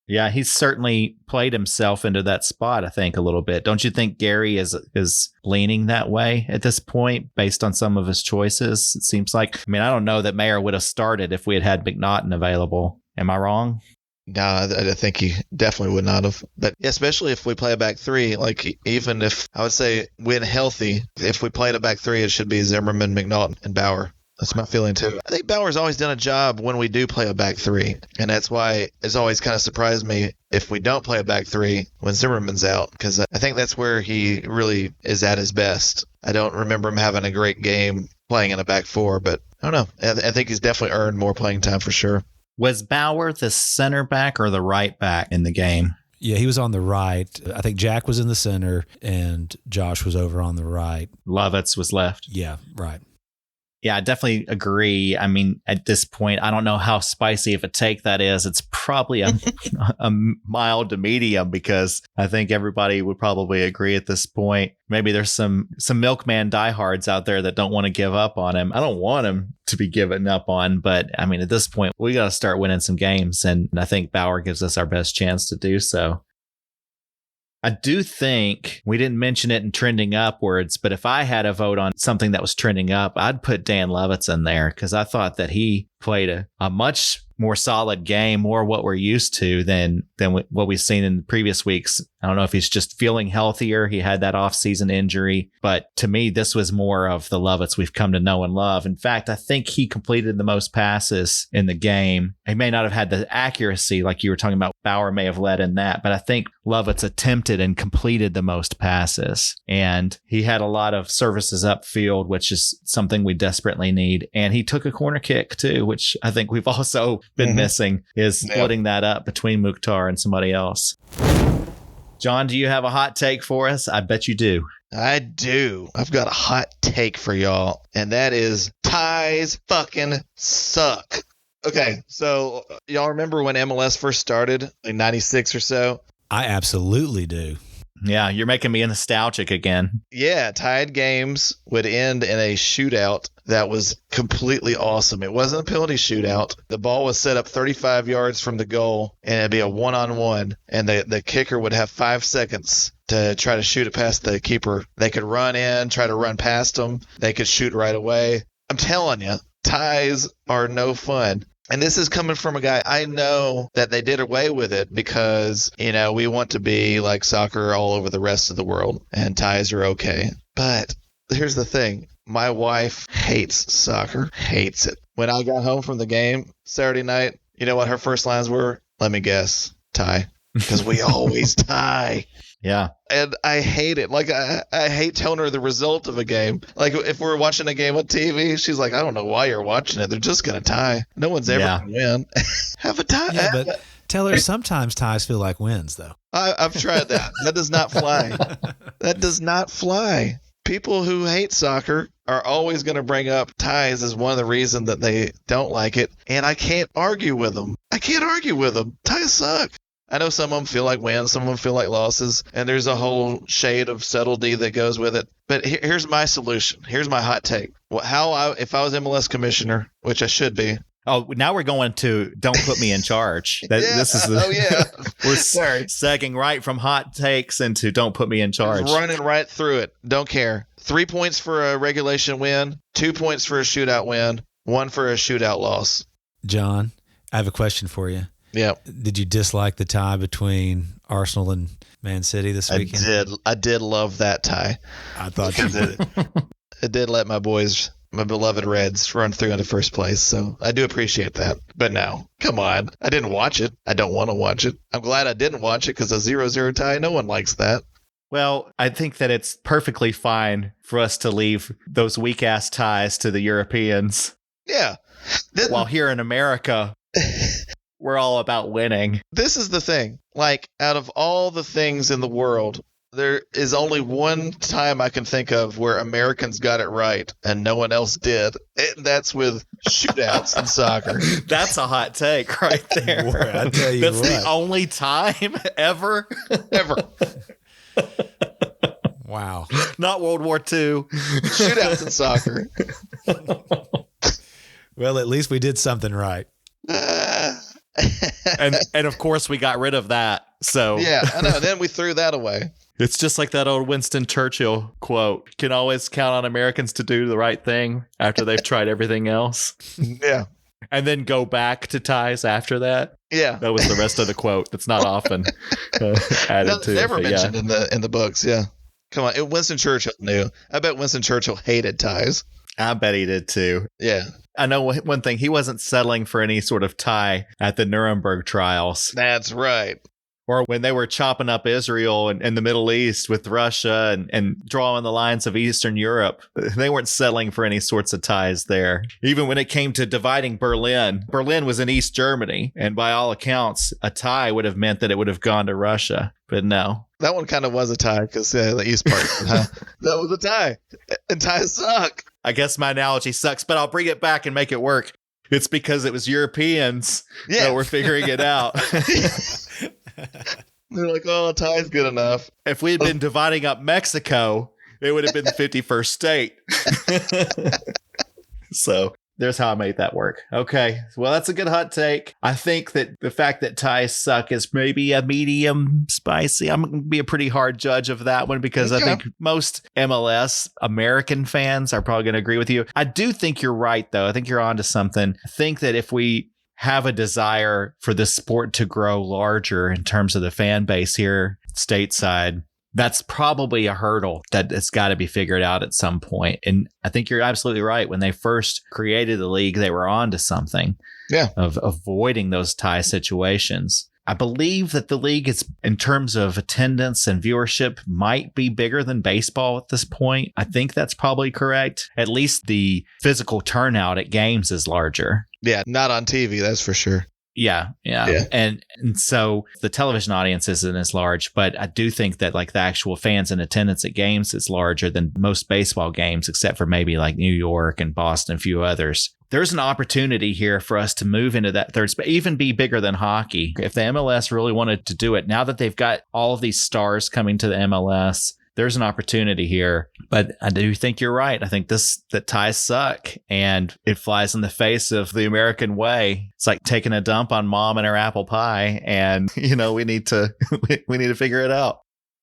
Speaker 1: Yeah, he's certainly played himself into that spot, I think, a little bit. Don't you think Gary is leaning that way at this point based on some of his choices? It seems like, I mean, I don't know that Mayer would have started if we had McNaughton available. Am I wrong?
Speaker 2: No, I think he definitely would not have. But especially if we play a back three, like even if I would say when healthy, if we played a back three, it should be Zimmerman, McNaughton, and Bauer. That's my feeling, too. I think Bauer's always done a job when we do play a back three. And that's why it's always kind of surprised me if we don't play a back three when Zimmerman's out, because I think that's where he really is at his best. I don't remember him having a great game playing in a back four, but I don't know. I think he's definitely earned more playing time for sure.
Speaker 1: Was Bauer the center back or the right back in the game?
Speaker 3: Yeah, he was on the right. I think Jack was in the center and Josh was over on the right.
Speaker 1: Lovitz was left.
Speaker 3: Yeah, right.
Speaker 1: Yeah, I definitely agree. I mean, at this point, I don't know how spicy of a take that is. It's probably a mild to medium because I think everybody would probably agree at this point. Maybe there's some Milkman diehards out there that don't want to give up on him. I don't want him to be given up on, but I mean, at this point, we got to start winning some games, and I think Bauer gives us our best chance to do so. I do think we didn't mention it in trending upwards, but if I had a vote on something that was trending up, I'd put Dan Lovitz in there because I thought that he played a much more solid game, more what we're used to than what we've seen in the previous weeks. I don't know if he's just feeling healthier. He had that off-season injury, but to me, this was more of the Lovitz we've come to know and love. In fact, I think he completed the most passes in the game. He may not have had the accuracy like you were talking about. Bauer may have led in that, but I think Lovitz attempted and completed the most passes, and he had a lot of services upfield, which is something we desperately need. And he took a corner kick too, which I think we've also been missing, is splitting that up between Mukhtar and somebody else. John, do you have a hot take for us? I bet you do.
Speaker 2: I do. I've got a hot take for y'all, and that is ties fucking suck. Okay, so y'all remember when MLS first started, like 96 or so?
Speaker 3: I absolutely do.
Speaker 1: Yeah, you're making me nostalgic again.
Speaker 2: Yeah, tied games would end in a shootout that was completely awesome. It wasn't a penalty shootout. The ball was set up 35 yards from the goal, and it'd be a one-on-one, and the kicker would have 5 seconds to try to shoot it past the keeper. They could run in, try to run past them. They could shoot right away. I'm telling you, ties are no fun. And this is coming from a guy, I know that they did away with it because, we want to be like soccer all over the rest of the world, and ties are okay. But here's the thing. My wife hates soccer, hates it. When I got home from the game Saturday night, you know what her first lines were? Let me guess. Tie. Because we always tie.
Speaker 1: Yeah.
Speaker 2: And I hate it. Like, I hate telling her the result of a game. Like, if we're watching a game on TV, she's like, I don't know why you're watching it. They're just going to tie. No one's ever going to win. Have a tie.
Speaker 3: Yeah, but tell her sometimes ties feel like wins, though.
Speaker 2: I've tried that. That does not fly. That does not fly. People who hate soccer are always going to bring up ties as one of the reasons that they don't like it. And I can't argue with them. Ties suck. I know some of them feel like wins, some of them feel like losses, and there's a whole shade of subtlety that goes with it. But here's my solution. Here's my hot take. If I was MLS commissioner, which I should be.
Speaker 1: Oh, now we're going to don't put me in charge. This is we're segging right from hot takes into don't put me in charge.
Speaker 2: Running right through it. Don't care. 3 points for a regulation win, 2 points for a shootout win, 1 for a shootout loss.
Speaker 3: John, I have a question for you.
Speaker 2: Yeah.
Speaker 3: Did you dislike the tie between Arsenal and Man City this weekend?
Speaker 2: I did love that tie.
Speaker 3: I thought you did.
Speaker 2: It did let my boys my beloved Reds run through into first place. So I do appreciate that. But no, come on. I didn't watch it. I don't want to watch it. I'm glad I didn't watch it because a 0-0 tie, no one likes that.
Speaker 1: Well, I think that it's perfectly fine for us to leave those weak-ass ties to the Europeans.
Speaker 2: Yeah.
Speaker 1: While here in America, we're all about winning.
Speaker 2: This is the thing. Like, out of all the things in the world, there is only one time I can think of where Americans got it right and no one else did. And that's with shootouts in soccer.
Speaker 1: That's a hot take right there.
Speaker 3: Boy, I tell you
Speaker 1: That's
Speaker 3: what.
Speaker 1: the only time ever.
Speaker 2: Ever.
Speaker 3: Wow.
Speaker 1: Not World War II.
Speaker 2: Shootouts in soccer.
Speaker 3: Well, at least we did something right.
Speaker 1: and of course we got rid of that. So
Speaker 2: Yeah, I know. Then we threw that away.
Speaker 1: it's just like that old Winston Churchill quote. Can always count on Americans to do the right thing after they've tried everything else.
Speaker 2: Yeah.
Speaker 1: And then go back to ties after that.
Speaker 2: Yeah.
Speaker 1: That was the rest of the quote. That's not often added to.
Speaker 2: Never
Speaker 1: but
Speaker 2: mentioned in the books. Yeah. Come on. Winston Churchill knew. I bet Winston Churchill hated ties.
Speaker 1: I bet he did too.
Speaker 2: Yeah.
Speaker 1: I know one thing. He wasn't settling for any sort of tie at the Nuremberg trials.
Speaker 2: That's right.
Speaker 1: Or when they were chopping up Israel and the Middle East with Russia and drawing the lines of Eastern Europe, they weren't settling for any sorts of ties there. Even when it came to dividing Berlin, Berlin was in East Germany. And by all accounts, a tie would have meant that it would have gone to Russia. But no.
Speaker 2: That one kind of was a tie because the East part. That was a tie. And ties suck.
Speaker 1: I guess my analogy sucks, but I'll bring it back and make it work. It's because it was Europeans that were figuring it out.
Speaker 2: They're like, oh, a tie's good enough.
Speaker 1: If we had been dividing up Mexico, it would have been the 51st state. So there's how I made that work. Okay. Well, that's a good hot take. I think that the fact that ties suck is maybe a medium spicy. I'm going to be a pretty hard judge of that one because I think most MLS American fans are probably going to agree with you. I do think you're right, though. I think you're onto something. I think that if we have a desire for the sport to grow larger in terms of the fan base here stateside, that's probably a hurdle that has got to be figured out at some point. And I think you're absolutely right. When they first created the league, they were on to something of avoiding those tie situations. I believe that the league is, in terms of attendance and viewership, might be bigger than baseball at this point. I think that's probably correct. At least the physical turnout at games is larger.
Speaker 2: Yeah, not on TV, that's for sure.
Speaker 1: Yeah. And so the television audience isn't as large, but I do think that like the actual fans in attendance at games is larger than most baseball games, except for maybe like New York and Boston, a few others. There's an opportunity here for us to move into that third space, even be bigger than hockey. If the MLS really wanted to do it, now that they've got all of these stars coming to the MLS, there's an opportunity here. But I do think you're right. I think that ties suck and it flies in the face of the American way. It's like taking a dump on mom and her apple pie. And, we need to figure it out.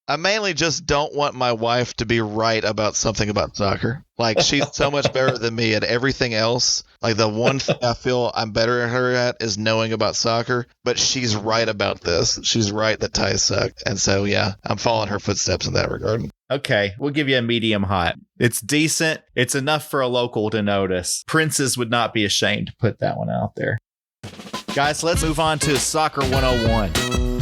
Speaker 2: I mainly just don't want my wife to be right about something about soccer. Like, she's so much better than me at everything else. Like, the one thing I feel I'm better than her at is knowing about soccer. But she's right about this. She's right that ties suck. And so, yeah, I'm following her footsteps in that regard.
Speaker 1: Okay, we'll give you a medium hot. It's decent. It's enough for a local to notice. Princes would not be ashamed to put that one out there. Guys, let's move on to Soccer 101.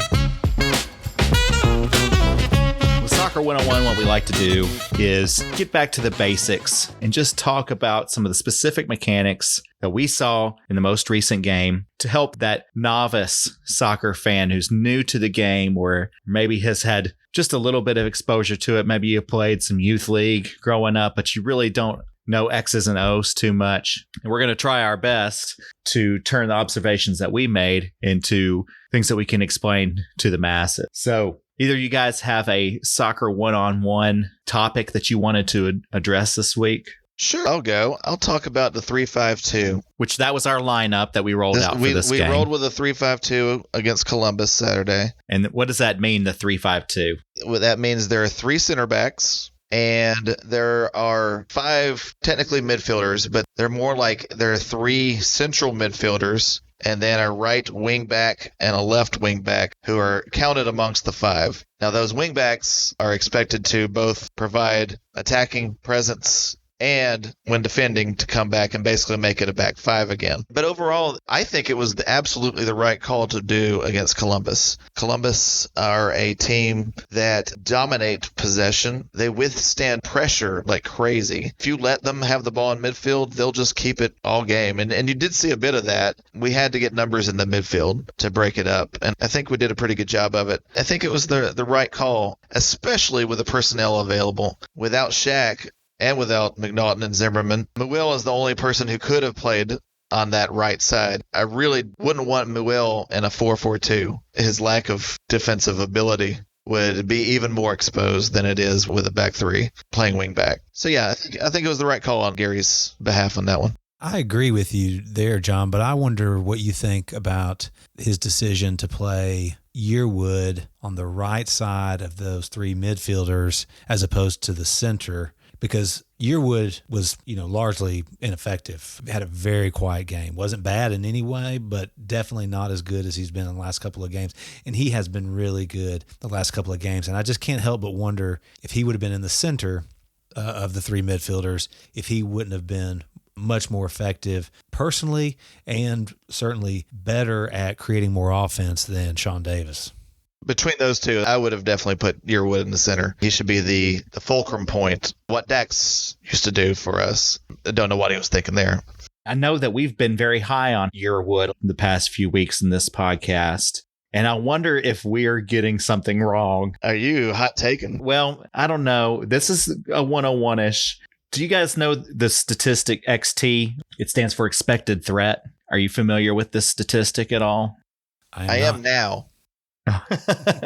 Speaker 1: Soccer 101, what we like to do is get back to the basics and just talk about some of the specific mechanics that we saw in the most recent game to help that novice soccer fan who's new to the game or maybe has had just a little bit of exposure to it. Maybe you played some youth league growing up, but you really don't know X's and O's too much. And we're going to try our best to turn the observations that we made into things that we can explain to the masses. So either you guys have a soccer one-on-one topic that you wanted to address this week?
Speaker 2: Sure, I'll go. I'll talk about the 3-5-2.
Speaker 1: Which that was our lineup that we rolled out for this game.
Speaker 2: We rolled with a 3-5-2 against Columbus Saturday.
Speaker 1: And what does that mean, the 3-5-2?
Speaker 2: Well, that means there are 3 center backs and there are 5 technically midfielders, but they're more like there are 3 central midfielders and then a right wing back and a left wing back who are counted amongst the 5. Now, those wing backs are expected to both provide attacking presence and when defending to come back and basically make it a back five again. But overall, I think it was absolutely the right call to do against Columbus. Columbus are a team that dominate possession. They withstand pressure like crazy. If you let them have the ball in midfield, they'll just keep it all game. And you did see a bit of that. We had to get numbers in the midfield to break it up, and I think we did a pretty good job of it. I think it was the right call, especially with the personnel available. Without Shaq, and without McNaughton and Zimmerman, Muil is the only person who could have played on that right side. I really wouldn't want Muil in a 4-4-2. His lack of defensive ability would be even more exposed than it is with a back three playing wing back. So yeah, I think it was the right call on Gary's behalf on that one.
Speaker 3: I agree with you there, John, but I wonder what you think about his decision to play Yearwood on the right side of those three midfielders as opposed to the center, because Yearwood was, largely ineffective. Had a very quiet game. Wasn't bad in any way, but definitely not as good as he's been in the last couple of games. And he has been really good the last couple of games. And I just can't help but wonder if he would have been in the center of the three midfielders, if he wouldn't have been much more effective personally and certainly better at creating more offense than Sean Davis.
Speaker 2: Between those two, I would have definitely put Yearwood in the center. He should be the fulcrum point, what Dax used to do for us. I don't know what he was thinking there.
Speaker 1: I know that we've been very high on Yearwood the past few weeks in this podcast, and I wonder if we're getting something wrong.
Speaker 2: Are you hot taking?
Speaker 1: Well, I don't know. This is a 101-ish. Do you guys know the statistic XT? It stands for expected threat. Are you familiar with this statistic at all?
Speaker 2: I am now.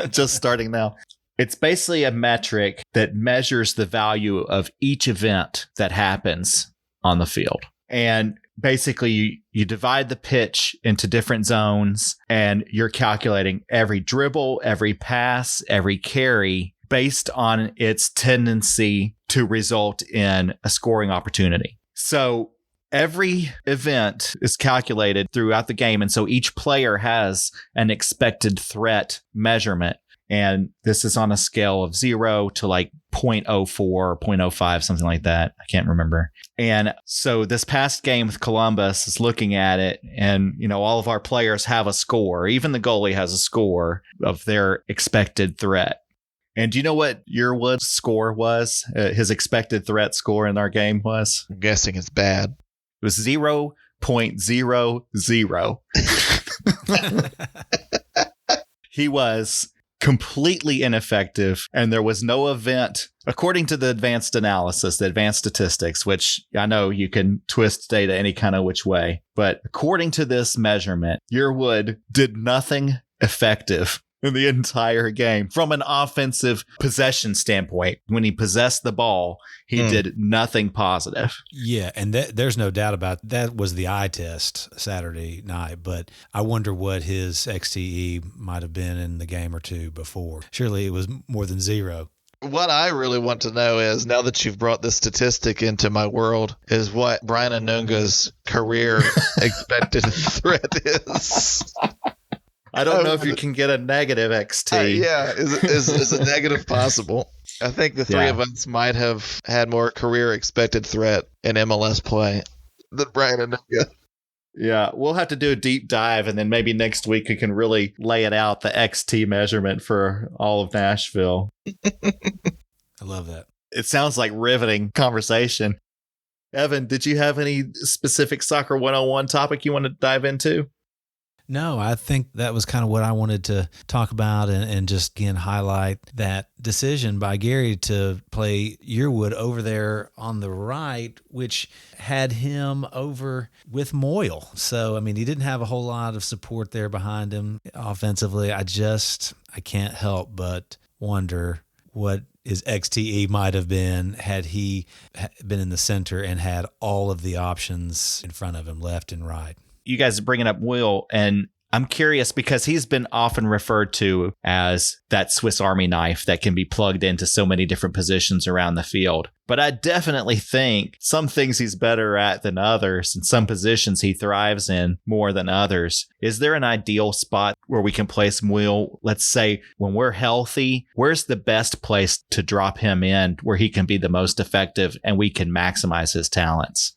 Speaker 1: Just starting now. It's basically a metric that measures the value of each event that happens on the field. And basically, you divide the pitch into different zones, and you're calculating every dribble, every pass, every carry based on its tendency to result in a scoring opportunity. So every event is calculated throughout the game, and so each player has an expected threat measurement. And this is on a scale of 0 to like 0.04 or 0.05, something like that. I can't remember. And so this past game with Columbus is looking at it, and, all of our players have a score. Even the goalie has a score of their expected threat. And do you know what Yearwood's score was? His expected threat score in our game was?
Speaker 2: I'm guessing it's bad.
Speaker 1: It was 0.00. He was completely ineffective, and there was no event, according to the advanced analysis, the advanced statistics, which I know you can twist data any kind of which way. But according to this measurement, Yearwood did nothing effective in the entire game from an offensive possession standpoint. When he possessed the ball, he did nothing positive.
Speaker 3: Yeah, and there's no doubt about that. Was the eye test Saturday night, but I wonder what his XTE might have been in the game or two before. Surely it was more than 0.
Speaker 2: What I really want to know is, now that you've brought this statistic into my world, is what Brian Anunga's career expected threat is.
Speaker 1: I don't know if you can get a negative XT.
Speaker 2: Is a negative possible? I think the three of us might have had more career expected threat in MLS play than Brian Anunga.
Speaker 1: Yeah, we'll have to do a deep dive, and then maybe next week we can really lay it out, the XT measurement for all of Nashville.
Speaker 3: I love that.
Speaker 1: It sounds like riveting conversation. Evan, did you have any specific Soccer 101 topic you want to dive into?
Speaker 3: No, I think that was kind of what I wanted to talk about and just again highlight that decision by Gary to play Yearwood over there on the right, which had him over with Moyle. So, he didn't have a whole lot of support there behind him offensively. I can't help but wonder what his XTE might have been had he been in the center and had all of the options in front of him, left and right.
Speaker 1: You guys are bringing up Will, and I'm curious because he's been often referred to as that Swiss Army knife that can be plugged into so many different positions around the field. But I definitely think some things he's better at than others, and some positions he thrives in more than others. Is there an ideal spot where we can place Will? Let's say when we're healthy, where's the best place to drop him in where he can be the most effective and we can maximize his talents?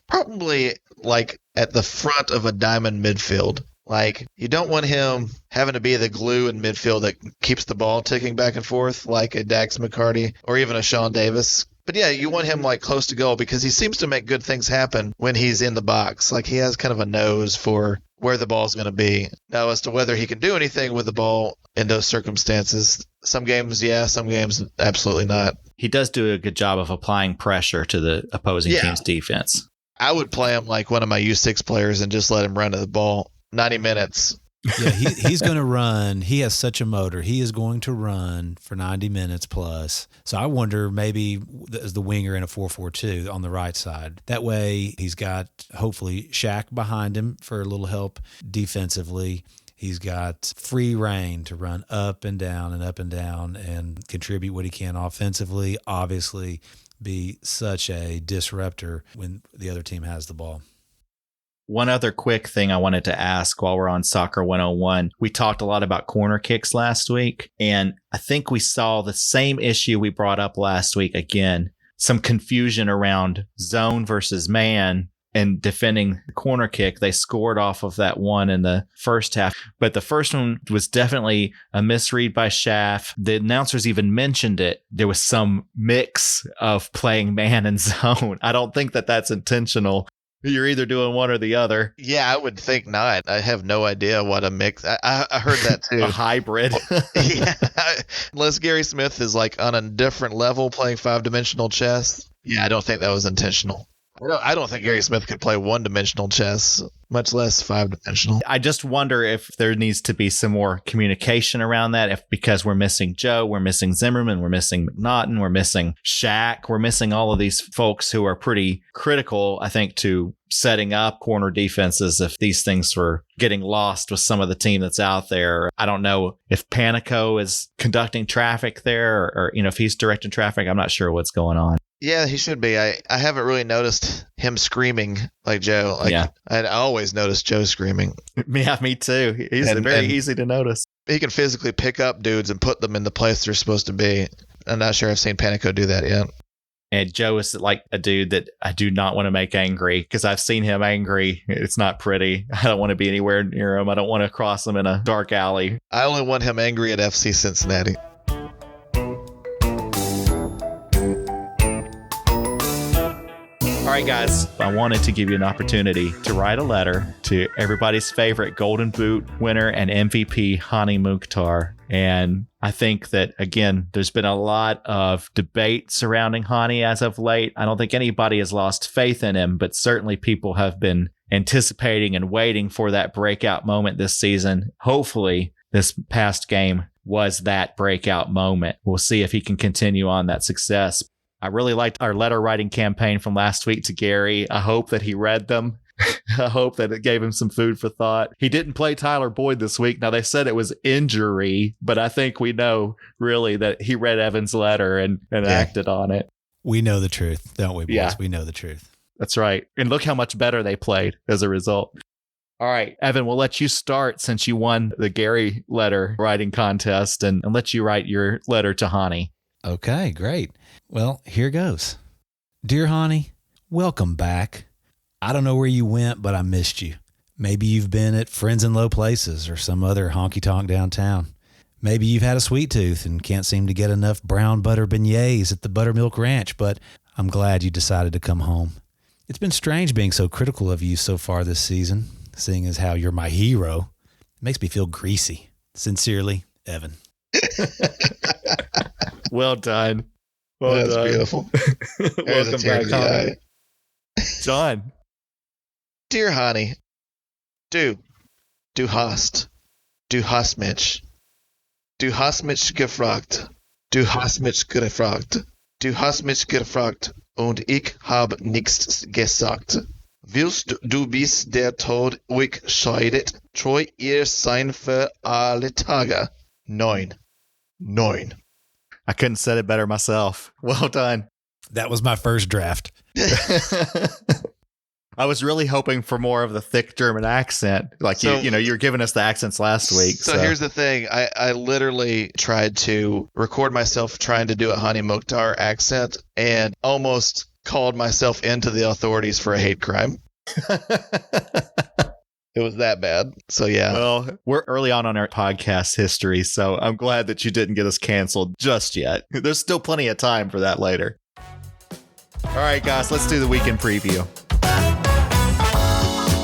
Speaker 2: Probably like at the front of a diamond midfield. Like, you don't want him having to be the glue in midfield that keeps the ball ticking back and forth like a Dax McCarty or even a Sean Davis. But yeah, you want him like close to goal because he seems to make good things happen when he's in the box. Like, he has kind of a nose for where the ball's going to be. Now, as to whether he can do anything with the ball in those circumstances, some games, yeah, some games, absolutely not.
Speaker 1: He does do a good job of applying pressure to the opposing team's defense.
Speaker 2: I would play him like one of my U6 players and just let him run to the ball 90 minutes.
Speaker 3: Yeah, he's going to run. He has such a motor. He is going to run for 90 minutes plus. So I wonder maybe as the winger in a 4-4-2 on the right side. That way he's got hopefully Shaq behind him for a little help defensively. He's got free reign to run up and down and contribute what he can offensively. Obviously be such a disruptor when the other team has the ball.
Speaker 1: One other quick thing I wanted to ask while we're on Soccer 101. We talked a lot about corner kicks last week, and I think we saw the same issue we brought up last week again. Some confusion around zone versus man and defending the corner kick. They scored off of that one in the first half, but the first one was definitely a misread by Schaff. The announcers even mentioned it. There was some mix of playing man and zone. I don't think that that's intentional. You're either doing one or the other.
Speaker 2: Yeah, I would think not. I have no idea what a mix. I heard that too.
Speaker 1: A hybrid.
Speaker 2: Yeah, unless Gary Smith is like on a different level playing 5-dimensional chess. Yeah, I don't think that was intentional. I don't think Gary Smith could play 1-dimensional chess, much less 5-dimensional.
Speaker 1: I just wonder if there needs to be some more communication around that. If because we're missing Joe, we're missing Zimmerman, we're missing McNaughton, we're missing Shaq, we're missing all of these folks who are pretty critical, I think, to setting up corner defenses if these things were getting lost with some of the team that's out there. I don't know if Panico is conducting traffic there or if he's directing traffic. I'm not sure what's going on.
Speaker 2: Yeah, he should be. I haven't really noticed him screaming like Joe. I always noticed Joe screaming.
Speaker 1: Yeah, me too. He's very easy to notice.
Speaker 2: He can physically pick up dudes and put them in the place they're supposed to be. I'm not sure I've seen Panico do that yet.
Speaker 1: And Joe is like a dude that I do not want to make angry because I've seen him angry. It's not pretty. I don't want to be anywhere near him. I don't want to cross him in a dark alley.
Speaker 2: I only want him angry at FC Cincinnati.
Speaker 1: All right, guys, I wanted to give you an opportunity to write a letter to everybody's favorite Golden Boot winner and MVP, Hany Mukhtar. And I think that, again, there's been a lot of debate surrounding Hany as of late. I don't think anybody has lost faith in him, but certainly people have been anticipating and waiting for that breakout moment this season. Hopefully, this past game was that breakout moment. We'll see if he can continue on that success. I really liked our letter writing campaign from last week to Gary. I hope that he read them. I hope that it gave him some food for thought. He didn't play Tyler Boyd this week. Now, they said it was injury, but I think we know really that he read Evan's letter and acted on it.
Speaker 3: We know the truth, don't we, boys?
Speaker 1: Yeah.
Speaker 3: We know the truth.
Speaker 1: That's right. And look how much better they played as a result. All right, Evan, we'll let you start since you won the Gary letter writing contest and let you write your letter to Hany.
Speaker 3: Okay, great. Well, here goes. Dear Hany, welcome back. I don't know where you went, but I missed you. Maybe you've been at Friends in Low Places or some other honky-tonk downtown. Maybe you've had a sweet tooth and can't seem to get enough brown butter beignets at the Buttermilk Ranch, but I'm glad you decided to come home. It's been strange being so critical of you so far this season, seeing as how you're my hero. It makes me feel greasy. Sincerely, Evan.
Speaker 1: Well done. Well
Speaker 2: That's
Speaker 1: done.
Speaker 2: beautiful.
Speaker 1: Welcome back, Hany. John.
Speaker 2: Dear Hany, du hast mich gefragt. Du hast mich gefragt. Du hast mich gefragt und ich hab nichts gesagt. Willst du bis der Tod euch scheidet? Troy ihr sein für alle Tage. 9.
Speaker 1: I couldn't said it better myself. Well done.
Speaker 3: That was my first draft.
Speaker 1: I was really hoping for more of the thick German accent. Like, you were giving us the accents last week.
Speaker 2: So here's the thing. I literally tried to record myself trying to do a Hany Mukhtar accent and almost called myself into the authorities for a hate crime. It was that bad. So, yeah.
Speaker 1: Well, we're early on our podcast history, so I'm glad that you didn't get us canceled just yet. There's still plenty of time for that later. All right, guys, let's do the weekend preview.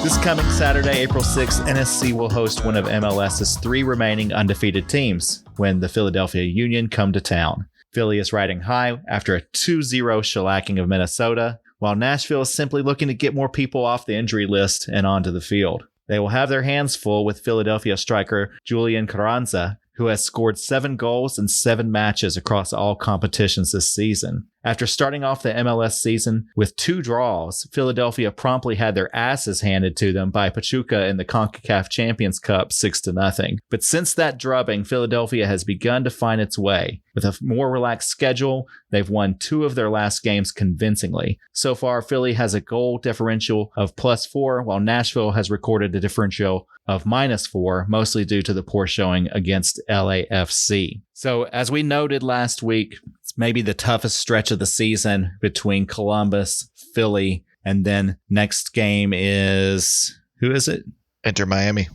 Speaker 1: This coming Saturday, April 6th, NSC will host one of MLS's 3 remaining undefeated teams when the Philadelphia Union come to town. Philly is riding high after a 2-0 shellacking of Minnesota, while Nashville is simply looking to get more people off the injury list and onto the field. They will have their hands full with Philadelphia striker Julian Carranza, who has scored 7 goals in 7 matches across all competitions this season. After starting off the MLS season with 2 draws, Philadelphia promptly had their asses handed to them by Pachuca in the CONCACAF Champions Cup 6-0. But since that drubbing, Philadelphia has begun to find its way. With a more relaxed schedule, they've won 2 of their last games convincingly. So far, Philly has a goal differential of +4, while Nashville has recorded a differential of -4, mostly due to the poor showing against LAFC. So, as we noted last week, it's maybe the toughest stretch of the season between Columbus, Philly, and then next game is, who is it?
Speaker 2: Inter Miami.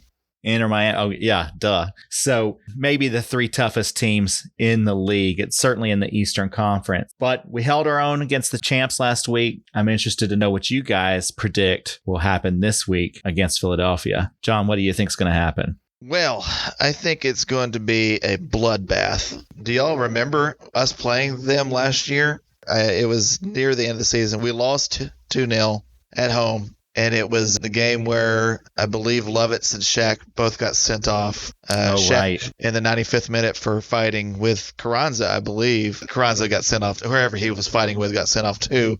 Speaker 1: Inter Miami. Oh, yeah, duh. So maybe the 3 toughest teams in the league. It's certainly in the Eastern Conference. But we held our own against the champs last week. I'm interested to know what you guys predict will happen this week against Philadelphia. John, what do you think is going to happen?
Speaker 2: Well, I think it's going to be a bloodbath. Do y'all remember us playing them last year? It was near the end of the season. We lost 2-0 at home. And it was the game where I believe Lovitz and Shaq both got sent off. Shaq
Speaker 1: right.
Speaker 2: In the 95th minute for fighting with Carranza, I believe. Carranza got sent off. Whoever he was fighting with got sent off too.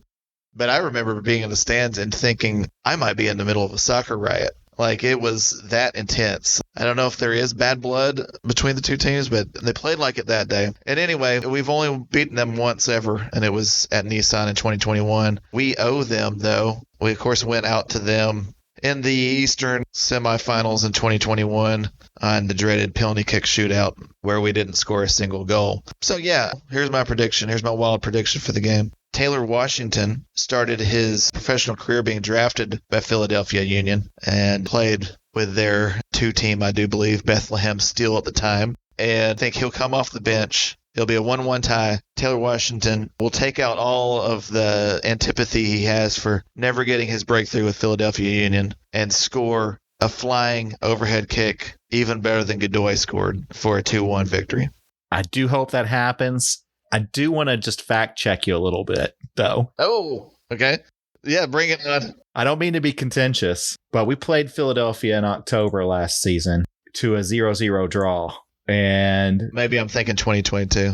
Speaker 2: But I remember being in the stands and thinking I might be in the middle of a soccer riot. Like, it was that intense. I don't know if there is bad blood between the 2 teams, but they played like it that day. And anyway, we've only beaten them once ever, and it was at Nissan in 2021. We owe them, though. We, of course, went out to them in the Eastern semifinals in 2021 on the dreaded penalty kick shootout where we didn't score a single goal. So, yeah, here's my prediction. Here's my wild prediction for the game. Taylor Washington started his professional career being drafted by Philadelphia Union and played with their 2 team, I do believe, Bethlehem Steel at the time. And I think he'll come off the bench. It'll be a 1-1 tie. Taylor Washington will take out all of the antipathy he has for never getting his breakthrough with Philadelphia Union and score a flying overhead kick, even better than Godoy scored, for a 2-1 victory.
Speaker 1: I do hope that happens. I do want to just fact check you a little bit, though.
Speaker 2: Oh, okay. Yeah, bring it on.
Speaker 1: I don't mean to be contentious, but we played Philadelphia in October last season to a 0-0 draw. And
Speaker 2: maybe I'm thinking 2022.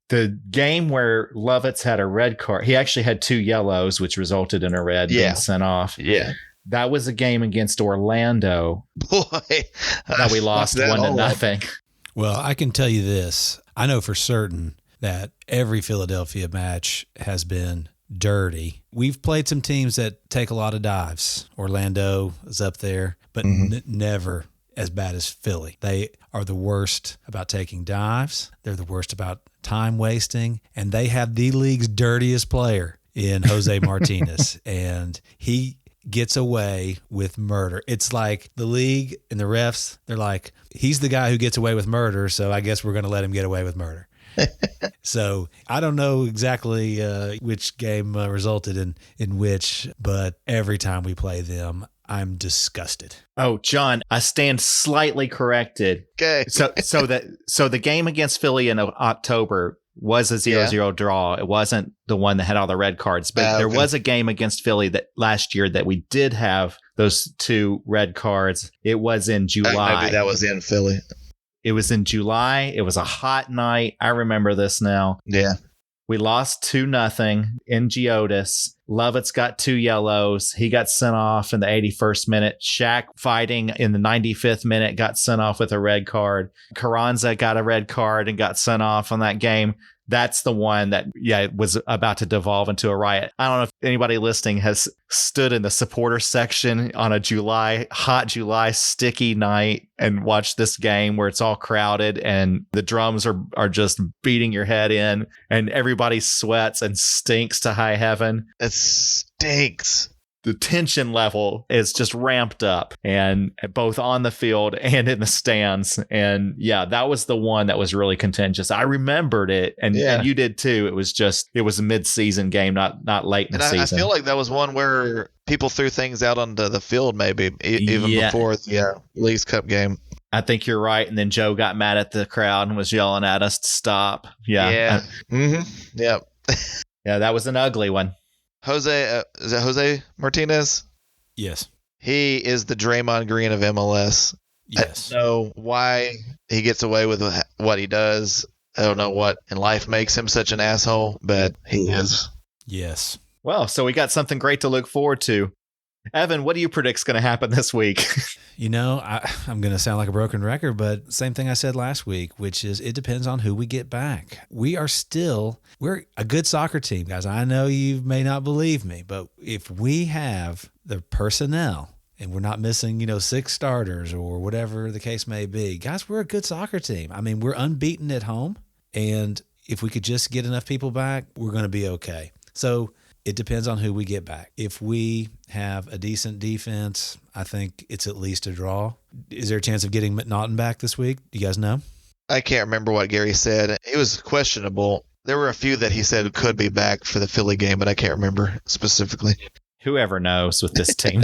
Speaker 1: The game where Lovitz had a red card, he actually had 2 yellows, which resulted in a red being sent off.
Speaker 2: Yeah.
Speaker 1: That was a game against Orlando.
Speaker 2: Boy,
Speaker 1: that we lost 1-0.
Speaker 3: Well, I can tell you this. I know for certain that every Philadelphia match has been dirty. We've played some teams that take a lot of dives. Orlando is up there, but never as bad as Philly. They are the worst about taking dives. They're the worst about time wasting, and they have the league's dirtiest player in Jose Martinez, and he gets away with murder. It's like the league and the refs, they're like, he's the guy who gets away with murder, so I guess we're going to let him get away with murder. So I don't know exactly which game resulted in which, but every time we play them, I'm disgusted.
Speaker 1: Oh, John, I stand slightly corrected.
Speaker 2: Okay.
Speaker 1: So the game against Philly in October was a 0-0 draw. It wasn't the one that had all the red cards, but there was a game against Philly that last year that we did have those 2 red cards. It was in July.
Speaker 2: Maybe that was in Philly.
Speaker 1: It was in July. It was a hot night. I remember this now.
Speaker 2: Yeah.
Speaker 1: We lost 2-0 in Geodis. Lovett's got 2 yellows. He got sent off in the 81st minute. Shaq fighting in the 95th minute got sent off with a red card. Carranza got a red card and got sent off on that game. That's the one that, was about to devolve into a riot. I don't know if anybody listening has stood in the supporter section on a hot July sticky night and watched this game where it's all crowded and the drums are just beating your head in and everybody sweats and stinks to high heaven.
Speaker 2: It stinks.
Speaker 1: The tension level is just ramped up, and both on the field and in the stands. And that was the one that was really contentious. I remembered it, and you did too. It was a mid-season game, not late in the season.
Speaker 2: I feel like that was one where people threw things out onto the field, maybe even before the Leagues Cup game.
Speaker 1: I think you're right. And then Joe got mad at the crowd and was yelling at us to stop.
Speaker 2: Yeah.
Speaker 1: Yeah, that was an ugly one.
Speaker 2: Is that Jose Martinez?
Speaker 3: Yes.
Speaker 2: He is the Draymond Green of MLS.
Speaker 3: Yes.
Speaker 2: I don't know why he gets away with what he does. I don't know what in life makes him such an asshole, but he is.
Speaker 3: Yes.
Speaker 1: Well, so we got something great to look forward to. Evan, what do you predict's going to happen this week?
Speaker 3: I'm going to sound like a broken record, but same thing I said last week, which is it depends on who we get back. We're a good soccer team, guys. I know you may not believe me, but if we have the personnel and we're not missing, 6 starters or whatever the case may be, guys, we're a good soccer team. I mean, we're unbeaten at home. And if we could just get enough people back, we're going to be okay. So it depends on who we get back. If we have a decent defense, I think it's at least a draw. Is there a chance of getting McNaughton back this week? Do you guys know?
Speaker 2: I can't remember what Gary said. It was questionable. There were a few that he said could be back for the Philly game, but I can't remember specifically.
Speaker 1: Whoever knows with this team.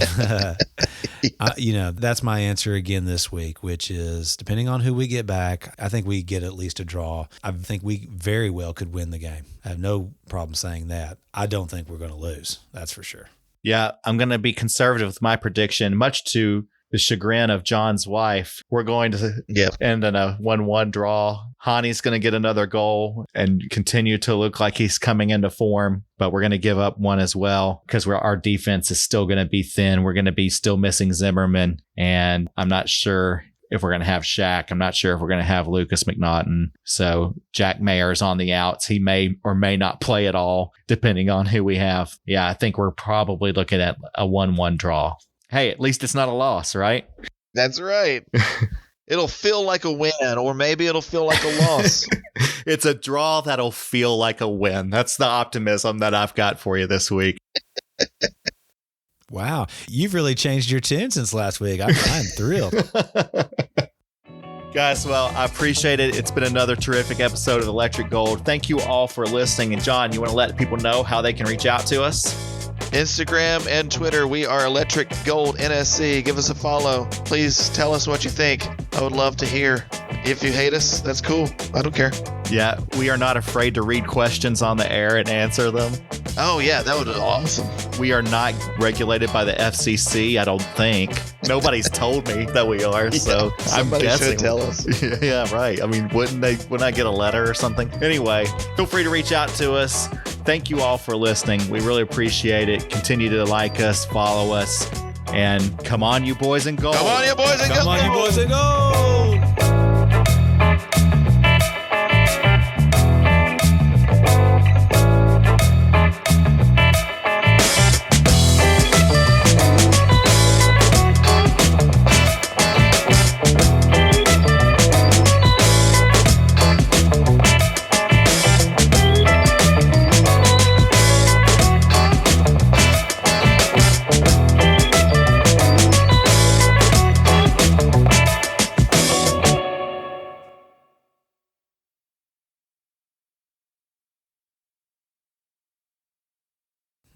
Speaker 3: That's my answer again this week, which is depending on who we get back, I think we get at least a draw. I think we very well could win the game. I have no problem saying that. I don't think we're going to lose. That's for sure.
Speaker 1: Yeah, I'm going to be conservative with my prediction, much to the chagrin of John's wife. We're going to end in a 1-1 draw. Hany's going to get another goal and continue to look like he's coming into form, but we're going to give up one as well because our defense is still going to be thin. We're going to be still missing Zimmerman, and I'm not sure if we're going to have Shaq. I'm not sure if we're going to have Lucas McNaughton. So Jack Maher is on the outs. He may or may not play at all, depending on who we have. Yeah, I think we're probably looking at a 1-1 draw. Hey, at least it's not a loss, right?
Speaker 2: That's right. It'll feel like a win, or maybe it'll feel like a loss.
Speaker 1: It's a draw that'll feel like a win. That's the optimism that I've got for you this week.
Speaker 3: Wow. You've really changed your tune since last week. I'm thrilled.
Speaker 1: Guys, well, I appreciate it. It's been another terrific episode of Electric Gold. Thank you all for listening. And John, you want to let people know how they can reach out to us?
Speaker 2: Instagram and Twitter, we are Electric Gold NSC. Give us a follow. Please tell us what you think. I would love to hear. If you hate us, that's cool. I don't care.
Speaker 1: Yeah, we are not afraid to read questions on the air and answer them.
Speaker 2: Oh, yeah, that would be awesome.
Speaker 1: We are not regulated by the FCC, I don't think. Nobody's told me that we are, so I'm guessing.
Speaker 2: Should tell us.
Speaker 1: Yeah, right. I mean, wouldn't I get a letter or something? Anyway, feel free to reach out to us. Thank you all for listening. We really appreciate it. Continue to like us, follow us, and come on, you boys and gold.
Speaker 2: Come on, you boys and gold.
Speaker 3: Come on, you boys and gold.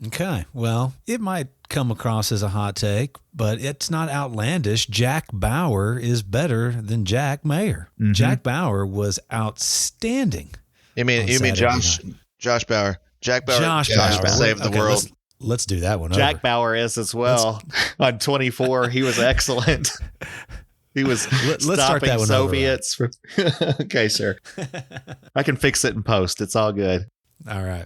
Speaker 3: Okay, well, it might come across as a hot take, but it's not outlandish. Jack Bauer is better than Jack Maher. Mm-hmm. Jack Bauer was outstanding.
Speaker 2: You mean Josh Bauer? Jack Bauer.
Speaker 3: Josh Bauer
Speaker 2: saved the world.
Speaker 3: Let's do that one.
Speaker 1: Jack Bauer is as well. On 24, he was excellent. He was
Speaker 3: let's start that one
Speaker 1: Soviets.
Speaker 3: over.
Speaker 1: Okay, sir. I can fix it in post. It's all good.
Speaker 3: All right.